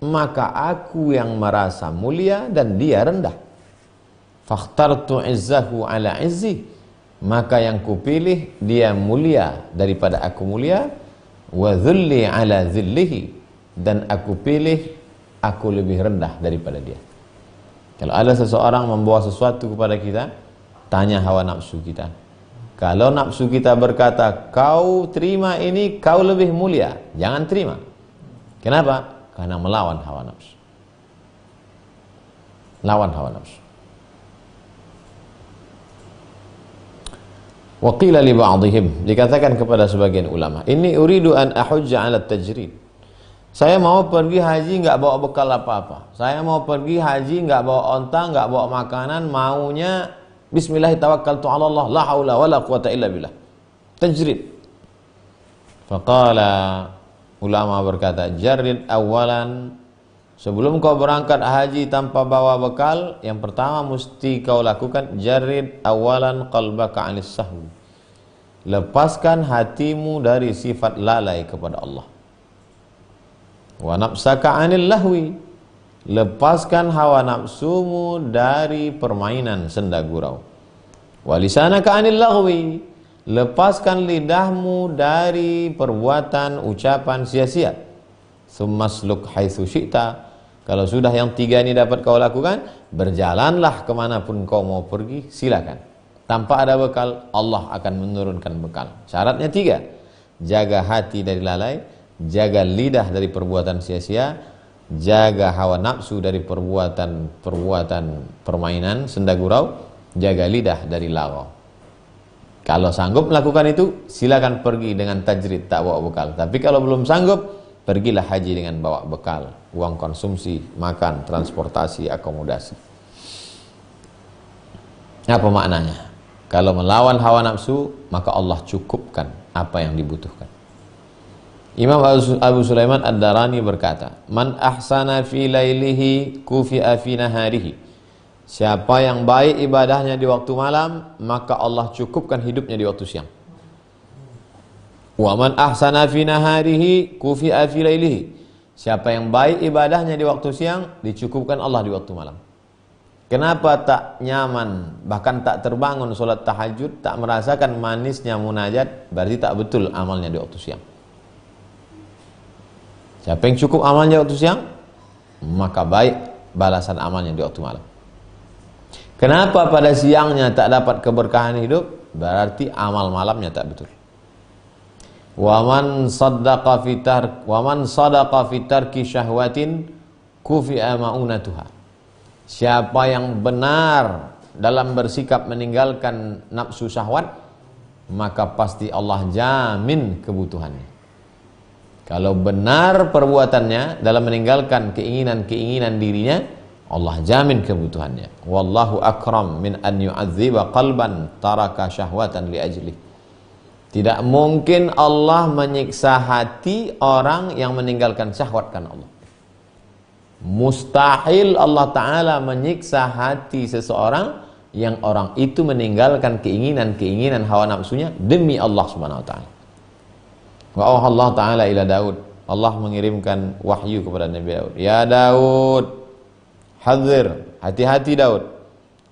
maka aku yang merasa mulia dan dia rendah. Fakhtartu izzahu ala izzi, maka yang kupilih dia mulia daripada aku mulia. Wa dhulli ala dhillihi, dan aku pilih aku lebih rendah daripada dia. Kalau ada seseorang membawa sesuatu kepada kita, tanya hawa nafsu kita. Kalau nafsu kita berkata, kau terima ini, kau lebih mulia, jangan terima. Kenapa? Karena melawan hawa nafsu. Lawan hawa nafsu. Wa qila li ba'dihim, dikatakan kepada sebagian ulama, inni uridu an ahujja 'ala tajrid. Saya mau pergi haji enggak bawa bekal apa-apa. Saya mau pergi haji enggak bawa onta, enggak bawa makanan, maunya bismillah tawakkaltu 'ala Allah, la haula wala quwata illa billah. Tajrid. Faqala, ulama berkata, jarid awalan, sebelum kau berangkat haji tanpa bawa bekal, yang pertama mesti kau lakukan, jarid awalan qalbaka 'anis sahwi. Lepaskan hatimu dari sifat lalai kepada Allah. Wa nafsaka 'anil lahwi. Lepaskan hawa nafsumu dari permainan senda gurau. Wa lisanaka 'anil laghwi. Lepaskan lidahmu dari perbuatan ucapan sia-sia. Tsummasluk haitsu syi'ta. Kalau sudah yang tiga ini dapat kau lakukan, berjalanlah kemanapun kau mau pergi, silakan. Tanpa ada bekal, Allah akan menurunkan bekal. Syaratnya tiga: jaga hati dari lalai, jaga lidah dari perbuatan sia-sia, jaga hawa nafsu dari perbuatan permainan senda gurau, jaga lidah dari lagau. Kalau sanggup melakukan itu, silakan pergi dengan tajrid, tak bawa bekal. Tapi kalau belum sanggup, pergilah haji dengan bawa bekal, uang konsumsi, makan, transportasi, akomodasi. Apa maknanya? Kalau melawan hawa nafsu, maka Allah cukupkan apa yang dibutuhkan. Imam Abu Sulaiman Ad-Darani berkata, "Man ahsana fi lailihi kufi'a fi naharihi." Siapa yang baik ibadahnya di waktu malam, maka Allah cukupkan hidupnya di waktu siang. Wa man ahsana fi naharihi kufi'a fi lailihi. Siapa yang baik ibadahnya di waktu siang, dicukupkan Allah di waktu malam. Kenapa tak nyaman, bahkan tak terbangun solat tahajud, tak merasakan manisnya munajat, berarti tak betul amalnya di waktu siang. Siapa yang cukup amalnya di waktu siang, maka baik balasan amalnya di waktu malam. Kenapa pada siangnya tak dapat keberkahan hidup, berarti amal malamnya tak betul. Waman saddaqa fi tarki syahwatin kufi'a ma'unatuha. Siapa yang benar dalam bersikap meninggalkan nafsu syahwat, maka pasti Allah jamin kebutuhannya. Kalau benar perbuatannya dalam meninggalkan keinginan-keinginan dirinya, Allah jamin kebutuhannya. Wallahu akram min an yu'adziba qalban taraka syahwatan li ajlih. Tidak mungkin Allah menyiksa hati orang yang meninggalkan syahwat karena Allah. Mustahil Allah Ta'ala menyiksa hati seseorang yang orang itu meninggalkan keinginan-keinginan hawa nafsunya demi Allah Subhanahu wa Ta'ala. Wa Allah Ta'ala ila Daud. Allah mengirimkan wahyu kepada Nabi Daud. Ya Daud, hadzir, hati-hati Daud.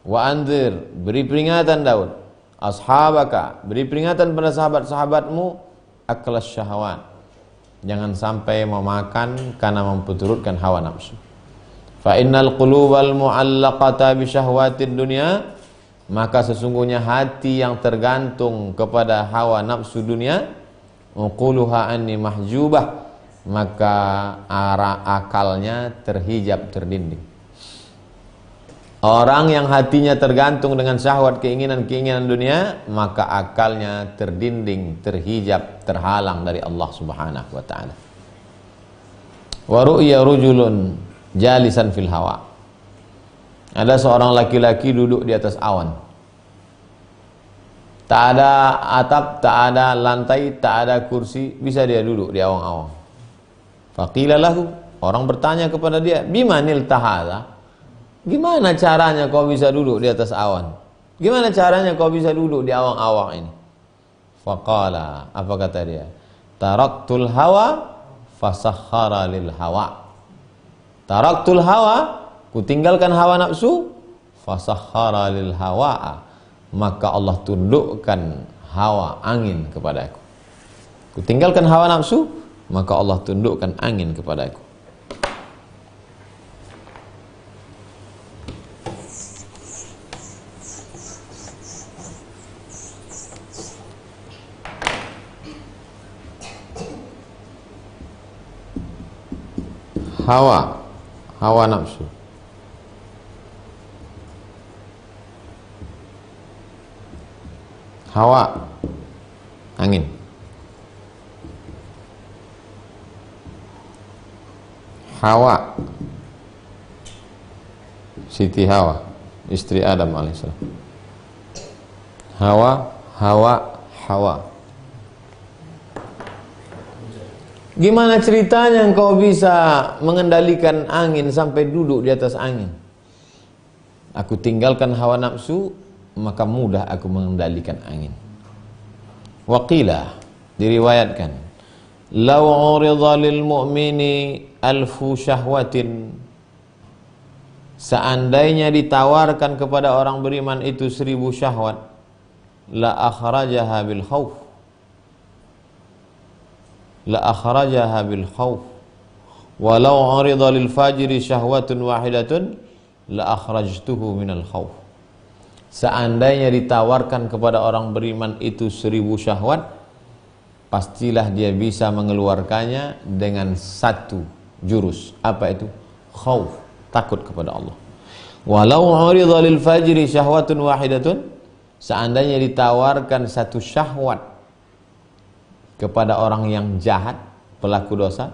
Wa anzir, beri peringatan Daud. Ashabaka, beri peringatan pada sahabat-sahabatmu. Aklas syahwat, jangan sampai memakan karena memperturutkan hawa nafsu. Fa innal qulubal mu'allaqata bi syahwatid dunya, maka sesungguhnya hati yang tergantung kepada hawa nafsu dunia, uquluha anni mahjubah, maka arah akalnya terhijab, terdinding. Orang yang hatinya tergantung dengan syahwat, keinginan-keinginan dunia, maka akalnya terdinding, terhijab, terhalang dari Allah Subhanahu wa Ta'ala. Wa ru'ya rujulun jalisan fil hawa. Ada seorang laki-laki duduk di atas awan. Tak ada atap, tak ada lantai, tak ada kursi, bisa dia duduk di awang-awang. Faqila lahu, orang bertanya kepada dia, bimanil tahadha? Gimana caranya kau bisa duduk di atas awan? Gimana caranya kau bisa duduk di awang-awang ini? Faqala, apa kata dia? Taraktul hawa fasakhara lil hawa. Taraktul hawa, kutinggalkan hawa nafsu, fasakhara lil hawa, maka Allah tundukkan hawa angin kepadaku. Kutinggalkan hawa nafsu, maka Allah tundukkan angin kepadaku. Hawa nafsu. Hawa, angin. Hawa, Siti Hawa, istri Adam alaihissalam. Hawa. Gimana ceritanya engkau bisa mengendalikan angin sampai duduk di atas angin? Aku tinggalkan hawa nafsu, maka mudah aku mengendalikan angin. Waqila, diriwayatkan, law urida lil mu'mini alfu syahwatin, seandainya ditawarkan kepada orang beriman itu 1000 syahwat, la akhrajaha bil khauf, la akhrajaha bil khauf, walau urida lil fajiri syahwatun wahidatun la akhrajtuhu minal khauf. Seandainya ditawarkan kepada orang beriman itu 1000 syahwat, pastilah dia bisa mengeluarkannya dengan satu jurus. Apa itu? Khauf, takut kepada Allah. Walau urida lil fajiri syahwatun wahidatun, seandainya ditawarkan satu syahwat kepada orang yang jahat, pelaku dosa,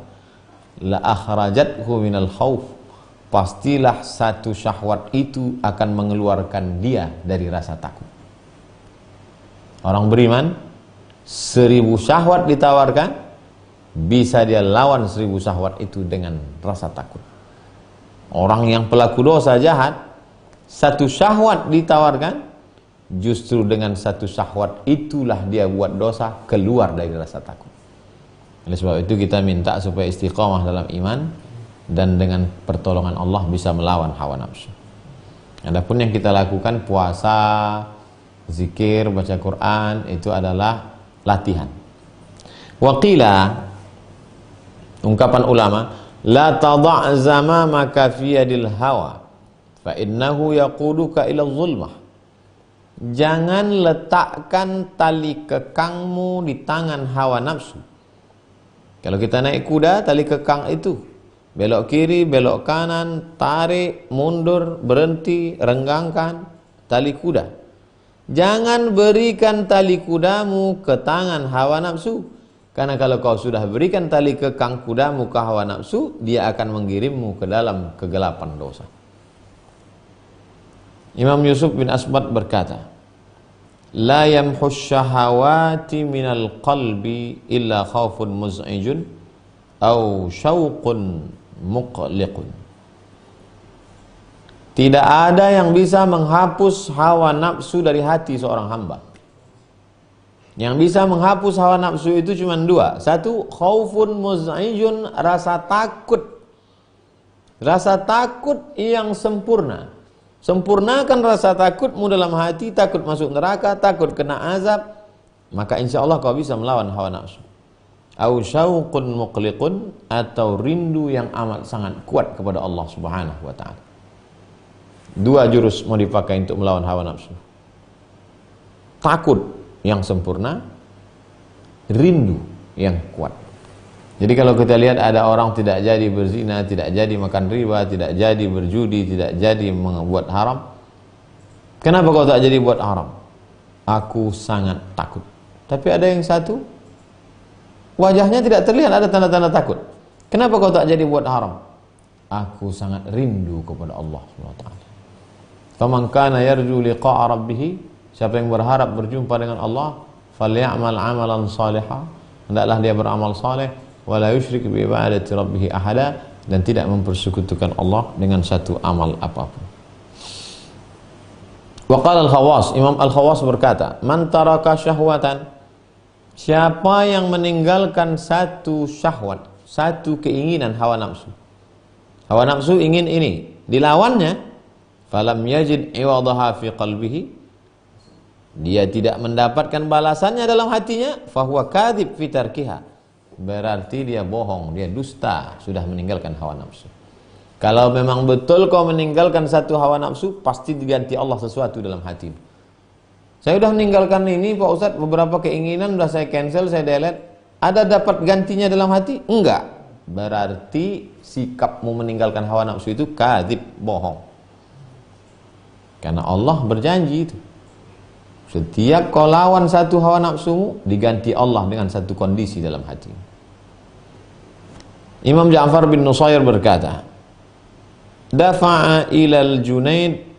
la akhrajathu minal khauf, pastilah satu syahwat itu akan mengeluarkan dia dari rasa takut. Orang beriman 1000 syahwat ditawarkan, bisa dia lawan 1000 syahwat itu dengan rasa takut. Orang yang pelaku dosa jahat, satu syahwat ditawarkan, justru dengan satu syahwat itulah dia buat dosa, keluar dari rasa takut. Oleh sebab itu kita minta supaya istiqamah dalam iman, dan dengan pertolongan Allah bisa melawan hawa nafsu. Adapun yang kita lakukan puasa, zikir, baca Quran, itu adalah latihan. Waqila, ungkapan ulama, la tada' zamamaka fi yadil hawa fa innahu yaquduka ila zulmah. Jangan letakkan tali kekangmu di tangan hawa nafsu. Kalau kita naik kuda, tali kekang itu belok kiri, belok kanan, tarik, mundur, berhenti, renggangkan tali kuda. Jangan berikan tali kudamu ke tangan hawa nafsu, karena kalau kau sudah berikan tali kekang kudamu ke hawa nafsu, dia akan mengirimmu ke dalam kegelapan dosa. Imam Yusuf bin Asbat berkata, la yamhus syahawati minal qalbi illa khawfun muz'ijun au syauqun muqliqun. Tidak ada yang bisa menghapus hawa nafsu dari hati seorang hamba. Yang bisa menghapus hawa nafsu itu cuma dua. Satu, khaufun muz'ijun, rasa takut. Rasa takut yang sempurna. Sempurnakan rasa takutmu dalam hati, takut masuk neraka, takut kena azab, maka insya Allah kau bisa melawan hawa nafsu. Au syauqun muqliqun, atau rindu yang amat sangat kuat kepada Allah Subhanahu wa ta'ala. Dua jurus mau dipakai untuk melawan hawa nafsu. Takut yang sempurna, rindu yang kuat. Jadi kalau kita lihat ada orang tidak jadi berzina, tidak jadi makan riba, tidak jadi berjudi, tidak jadi membuat haram. Kenapa kau tak jadi buat haram? Aku sangat takut. Tapi ada yang satu, wajahnya tidak terlihat ada tanda-tanda takut. Kenapa kau tak jadi buat haram? Aku sangat rindu kepada Allah SWT. Faman kana yarju liqa'a rabbih, siapa yang berharap berjumpa dengan Allah, falyamal amalan salihah, hendaklah dia beramal saleh, wala yusyrik bi ibadati rabbih ahada, dan tidak mempersekutukan Allah dengan satu amal apapun. Wa qala al-Khawas, Imam al-Khawas berkata, man taraka syahwatan, siapa yang meninggalkan satu syahwat, satu keinginan hawa nafsu. Hawa nafsu ingin ini, dilawannya, falam yajid iwadaha fi qalbihi, dia tidak mendapatkan balasannya dalam hatinya, fahuwa kadhib fi tarkiha, berarti dia bohong, dia dusta, sudah meninggalkan hawa nafsu. Kalau memang betul kau meninggalkan satu hawa nafsu, pasti diganti Allah sesuatu dalam hati. Saya sudah meninggalkan ini Pak Ustadz, beberapa keinginan sudah saya cancel, saya delete, ada dapat gantinya dalam hati? Enggak. Berarti sikapmu meninggalkan hawa nafsu itu kadhib, bohong. Karena Allah berjanji itu, setiap kau lawan satu hawa nafsumu, diganti Allah dengan satu kondisi dalam hati. Imam Ja'far bin Nusair berkata, dufi'a ilal Junaid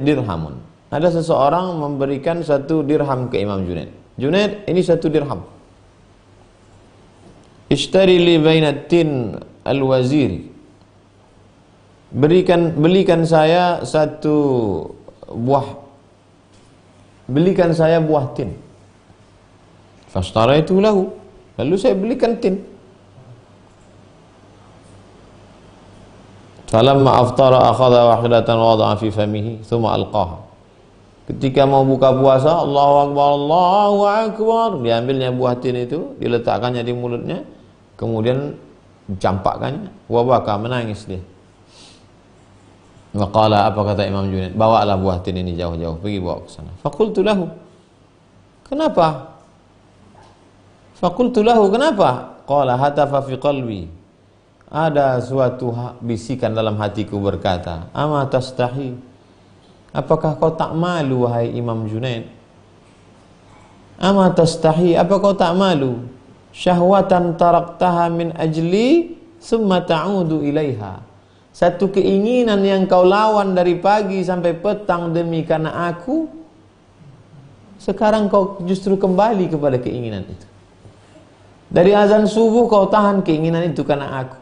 dirhamun. Ada seseorang memberikan satu dirham ke Imam Junaid. Junaid, ini satu dirham. Ishtari li bainatin al-waziri. Belikan saya satu buah, belikan saya buah tin. Fastaraitu lahu, lalu saya belikan tin. Falamma aftara akhadha wahidatan wada'a fi famihi thumma alqaha. Ketika mau buka puasa, Allahu Akbar, Allahu Akbar, diambilnya buah tin itu, diletakkannya di mulutnya, kemudian dicampakkannya, wa baka, menangis dia. Waqala, apa kata Imam Junaid? Bawalah buah tin ini jauh-jauh, pergi bawa ke sana. Faqultu lahu, kenapa? Faqultu lahu, kenapa? Qala hatafa fi qalbi, ada suatu bisikan dalam hatiku berkata, ama tastahi, apakah kau tak malu wahai Imam Junaid? Ama tastahi, apa kau tak malu? Syahwatan taraktaha min ajli thumma ta'udu ilaiha, Satu keinginan yang kau lawan dari pagi sampai petang demi karena aku, sekarang kau justru kembali kepada keinginan itu. Dari azan subuh kau tahan keinginan itu karena aku.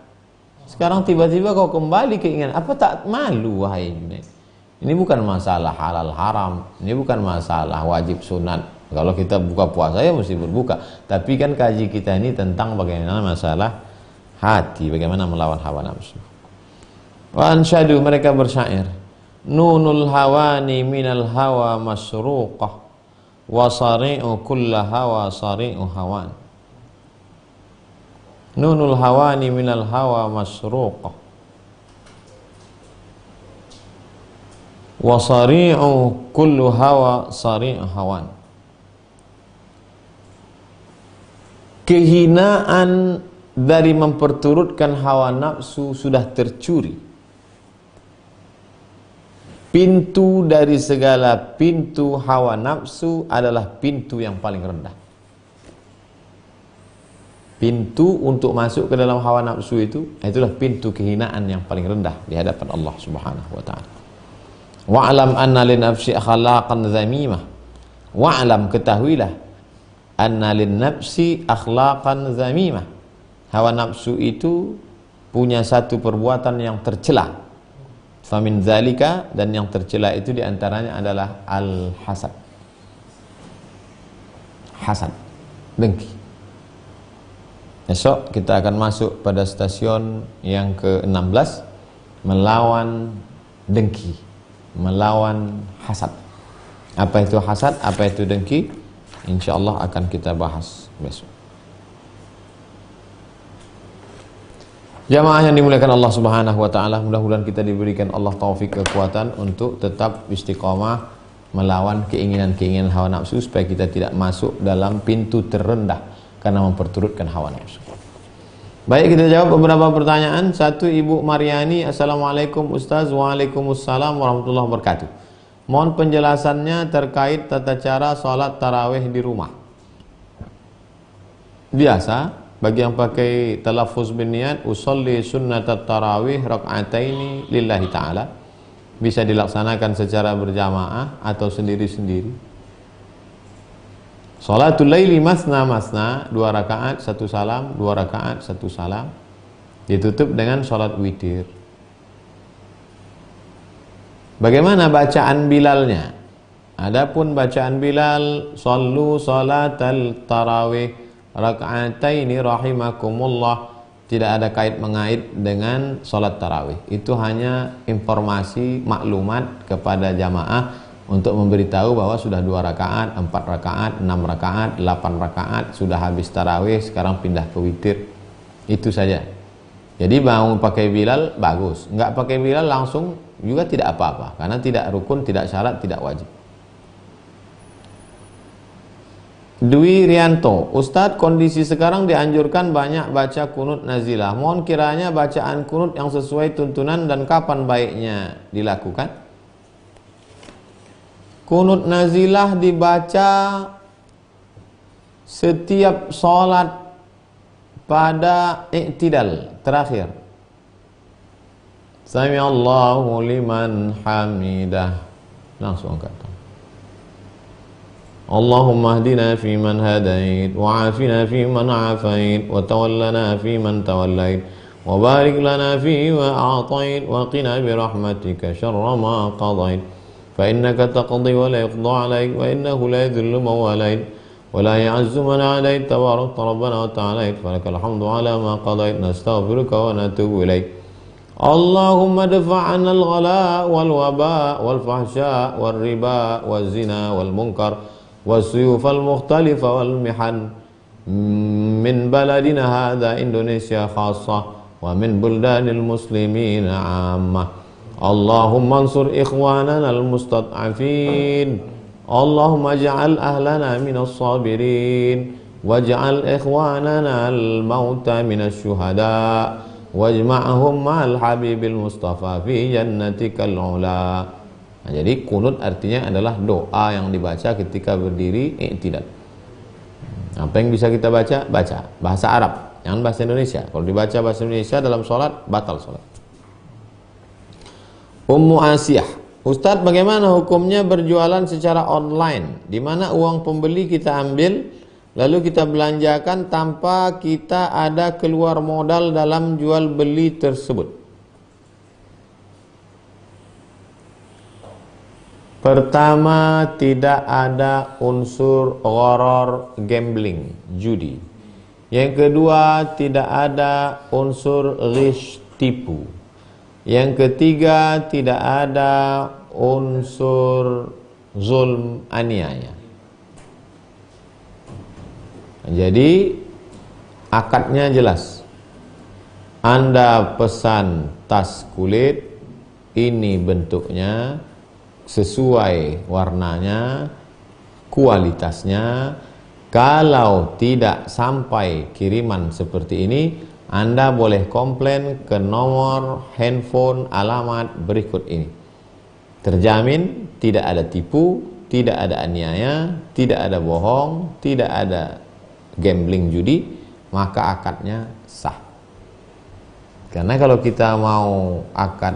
Sekarang tiba-tiba kau kembali keinginan. Apa tak malu wahai Junaid? Ini bukan masalah halal haram, ini bukan masalah wajib sunat. Kalau kita buka puasa ya mesti berbuka. Tapi kan kaji kita ini tentang bagaimana masalah hati, bagaimana melawan hawa nafsu. Wa ansyadu, mereka bersyair, nunul hawani minal hawa masruqah wa sari'u kulla hawa sari'u hawan. Nunul hawani minal hawa masruqah wa sari'u kullu hawa sari'u hawan. Kehinaan dari memperturutkan hawa nafsu sudah tercuri. Pintu dari segala pintu hawa nafsu adalah pintu yang paling rendah. Pintu untuk masuk ke dalam hawa nafsu itulah pintu kehinaan yang paling rendah di hadapan Allah Subhanahu wa taala. Wa'lam anna lin nafsi akhlaqan dzamimah. Wa'lam, ketahuilah, anna lin nafsi akhlaqan dzamimah. Hawa nafsu itu punya satu perbuatan yang tercela. Famin zalika, dan yang tercela itu diantaranya adalah al-hasad. Hasad, dengki. Esok kita akan masuk pada stasiun yang ke-16, melawan dengki, melawan hasad. Apa itu hasad, apa itu dengki? InsyaAllah akan kita bahas besok. Jamaah yang dimuliakan Allah Subhanahu wa taala, mudah-mudahan kita diberikan Allah taufik kekuatan untuk tetap istiqomah melawan keinginan-keinginan hawa nafsu supaya kita tidak masuk dalam pintu terendah karena memperturutkan hawa nafsu. Baik, kita jawab beberapa pertanyaan. Satu, Ibu Mariani, Assalamualaikum Ustaz. Waalaikumsalam warahmatullahi wabarakatuh. Mohon penjelasannya terkait tata cara sholat tarawih di rumah. Biasa bagi yang pakai talaffuz bin niat, usolli sunnatat tarawih rak'ataini lillahi ta'ala, bisa dilaksanakan secara berjamaah atau sendiri-sendiri. Salatul laili masna masna, 2 rakaat 1 salam, 2 rakaat 1 salam, ditutup dengan salat witir. Bagaimana bacaan Bilalnya? Adapun bacaan Bilal, sallu salatal tarawih raka'ataini rahimakumullah, tidak ada kait mengait dengan sholat tarawih. Itu hanya informasi, maklumat kepada jamaah untuk memberitahu bahwa sudah 2 rakaat, 4 rakaat, 6 rakaat, 8 rakaat, sudah habis tarawih, sekarang pindah ke witir. Itu saja. Jadi mau pakai Bilal bagus, nggak pakai Bilal langsung juga tidak apa-apa, karena tidak rukun, tidak syarat, tidak wajib. Dwi Rianto, Ustadz, kondisi sekarang dianjurkan banyak baca kunut nazilah. Mohon kiranya bacaan kunut yang sesuai tuntunan dan kapan baiknya dilakukan. Kunut nazilah dibaca setiap sholat pada i'tidal terakhir. Sami Allahu liman hamidah. Langsung angkat. Allahumma hdina fi man hadait, wa afina fi man afait, wa tawallana fi man tawallait, wa barik lana fi ma a'tait, wa qina bi rahmatika syarra ma qadait, fa innaka taqdi wa la yuqda alaik, wa innahu la yadhillu man walait, wa la ya'azzu man adait, tabarakta rabbana wa ta'alait, falakal hamdu ala ma qadait, nastaghfiruka wa natubu ilaik. Allahumma dafa'na al-ghala wal waba wal fahsya wal riba wal zina wal munkar والسيوف المختلفة والمحن من بلدنا هذا إندونيسيا خاصة ومن بلدان المسلمين عامة. اللهم انصر إخواننا المستضعفين. اللهم اجعل أهلنا من الصابرين واجعل إخواننا الموتى من الشهداء واجمعهم مع الحبيب المصطفى في جنتك العلا. Nah, jadi kunut artinya adalah doa yang dibaca ketika berdiri i'tidal. Apa yang bisa kita baca? Baca bahasa Arab, jangan bahasa Indonesia. Kalau dibaca bahasa Indonesia dalam sholat, batal sholat. Ummu Asiyah, Ustadz, bagaimana hukumnya berjualan secara online, di mana uang pembeli kita ambil, lalu kita belanjakan tanpa kita ada keluar modal dalam jual beli tersebut? Pertama, tidak ada unsur gharar, gambling, judi. Yang kedua, tidak ada unsur ghish, tipu. Yang ketiga, tidak ada unsur zulm, aniaya. Jadi akadnya jelas. Anda pesan tas kulit, ini bentuknya, sesuai warnanya, kualitasnya. Kalau tidak sampai kiriman seperti ini, Anda boleh komplain ke nomor handphone alamat berikut ini. Terjamin tidak ada tipu, tidak ada aniaya, tidak ada bohong, tidak ada gambling, judi, maka akadnya sah. Karena kalau kita mau akad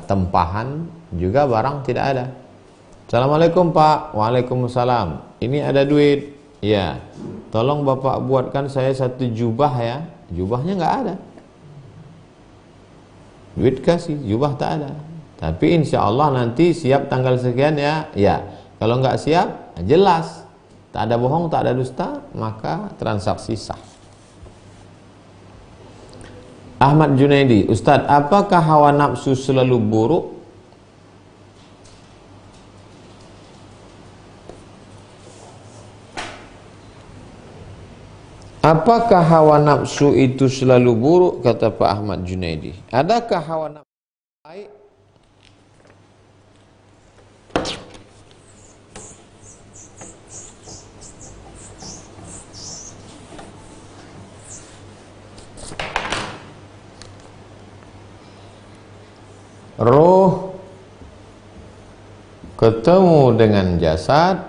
tempahan juga barang tidak ada. Assalamualaikum Pak. Waalaikumsalam. Ini ada duit. Ya, tolong Bapak buatkan saya satu jubah ya. Jubahnya nggak ada. Duit kasih, jubah tak ada. Tapi insya Allah nanti siap tanggal sekian ya. Ya, kalau nggak siap, jelas. Tak ada bohong, tak ada dusta, maka transaksi sah. Ahmad Junaidi, Ustadz, apakah hawa nafsu selalu buruk? Apakah hawa nafsu itu selalu buruk? Kata Pak Ahmad Junaidi. Adakah hawa nafsu baik? Roh ketemu dengan jasad,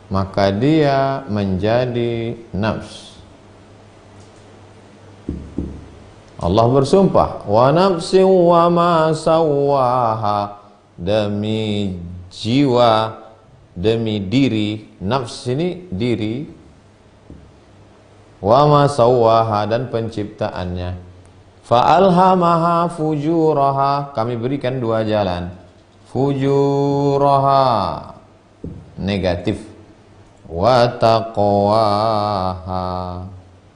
maka dia menjadi nafs. Allah bersumpah, wa nafsin wa ma sawwaha, demi jiwa, demi diri. Nafs ini diri. Wa ma sawwaha, dan penciptaannya. Fa'alhamaha fujuraha, kami berikan dua jalan. Fujuraha, negatif. Wa taqwaha,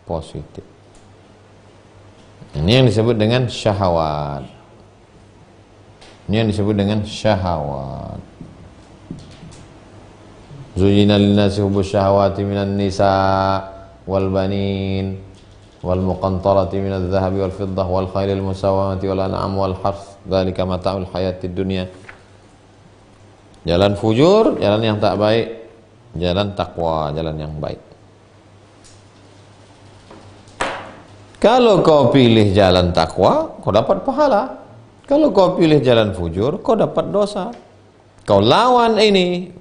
positif. Ini yang disebut dengan syahwat. Ini yang disebut dengan syahwat. Zuyyina lin-nasi hubbus syahawati minan nisa wal banin wal muqantarati minadh dhahabi wal fiddah wal khailil musawwamati wal an'am wal harth, dzalika mata'ul hayatid dunya. Jalan fujur, jalan yang tak baik. Jalan takwa, jalan yang baik. Kalau kau pilih jalan takwa, kau dapat pahala. Kalau kau pilih jalan fujur, kau dapat dosa. Kau lawan ini.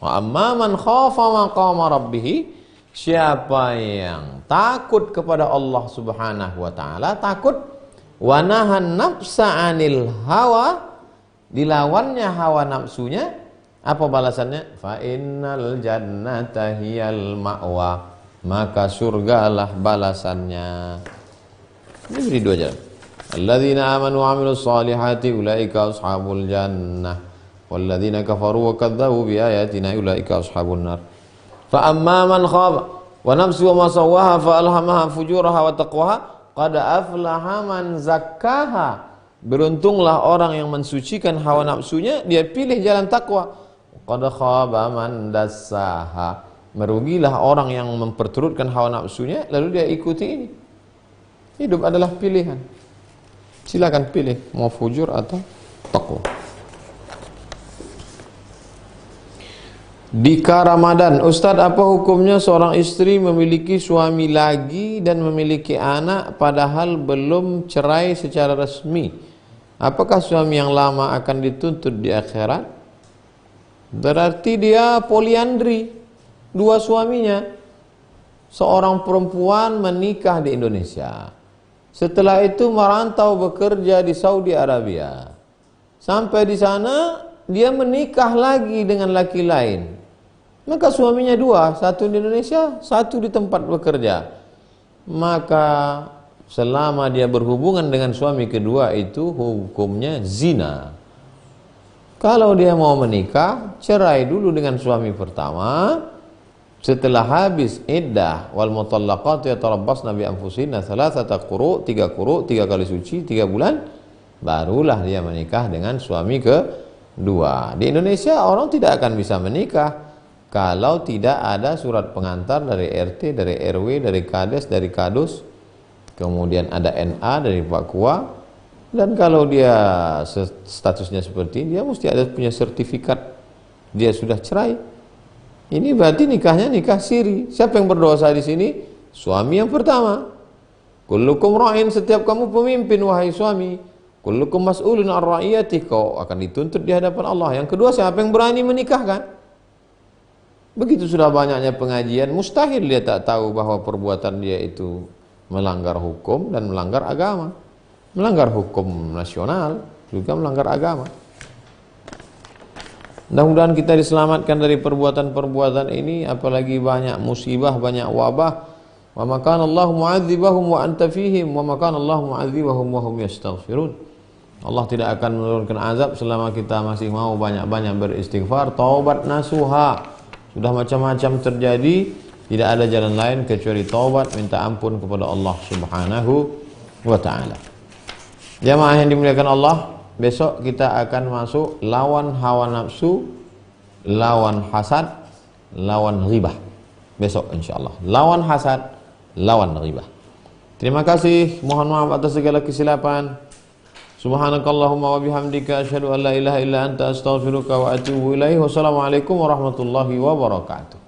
Wa amma man khafa maqama rabbih, siapa yang takut kepada Allah Subhanahu wa taala, takut, wa nahan nafsa 'anil hawa, dilawannya hawa nafsunya, apa balasannya? Fa innal jannata hiyal ma'wa, maka surgalah balasannya. Ini beri dua jalan. Alladzina amanu wa 'amilus solihati ulaika ashabul jannah, walladzina kafaru wa kadzdzabu biayatina ulaika ashabun nar. Fa amma man khaba wa nafsu wa ma sawwaha fa alhamaha fujuraha wa taqwaha qad aflaha man zakkaha. Beruntunglah orang yang mensucikan hawa nafsunya, dia pilih jalan takwa. Qad khaba man dassaha, merugilah orang yang memperturutkan hawa nafsunya lalu dia ikuti ini. Hidup adalah pilihan. Silakan pilih mau fujur atau takwa. Dika Ramadan, Ustadz, apa hukumnya seorang istri memiliki suami lagi dan memiliki anak padahal belum cerai secara resmi? Apakah suami yang lama akan dituntut di akhirat? Berarti dia poliandri, dua suaminya. Seorang perempuan menikah di Indonesia, Setelah itu merantau bekerja di Saudi Arabia. Sampai di sana dia menikah lagi dengan laki lain. Maka suaminya dua, satu di Indonesia, satu di tempat bekerja. Maka selama dia berhubungan dengan suami kedua itu hukumnya zina. Kalau dia mau menikah, cerai dulu dengan suami pertama. Setelah habis iddah, wal mutallaqat yatarabbasna bi anfusihinna thalathata quru', 3 kali suci, 3 bulan, barulah dia menikah dengan suami kedua. Di Indonesia orang tidak akan bisa menikah kalau tidak ada surat pengantar dari RT, dari RW, dari Kades, dari Kadus, kemudian ada NA dari Pak Kua. Dan kalau dia statusnya seperti ini, dia mesti ada punya sertifikat dia sudah cerai. Ini berarti nikahnya nikah siri. Siapa yang berdosa di sini? Suami yang pertama. Kullukum ra'in, setiap kamu pemimpin wahai suami. Kullukum mas'ulun an ra'iyati, kau akan dituntut di hadapan Allah. Yang kedua, siapa yang berani menikahkan? Begitu sudah banyaknya pengajian, mustahil dia tak tahu bahwa perbuatan dia itu melanggar hukum dan melanggar agama. Melanggar hukum nasional, juga melanggar agama. Mudah-mudahan kita diselamatkan dari perbuatan-perbuatan ini, apalagi banyak musibah, banyak wabah. Wa ma kana Allahu mu'adzibahum wa anta fihim wa ma kana Allahu mu'adzibahum wa hum yastaghfirun. Allah tidak akan menurunkan azab selama kita masih mau banyak-banyak beristighfar, taubat nasuha. Sudah macam-macam terjadi, tidak ada jalan lain kecuali taubat, minta ampun kepada Allah Subhanahu wa taala. Jamaah yang dimuliakan Allah, besok kita akan masuk lawan hawa nafsu, lawan hasad, lawan ghibah. Besok insyaallah. Lawan hasad, lawan ghibah. Terima kasih, mohon maaf atas segala kesilapan. Subhanakallahumma wa bihamdika asyhadu an la ilaha illa anta astaghfiruka wa atubu ilaih. Wassalamualaikum warahmatullahi wabarakatuh.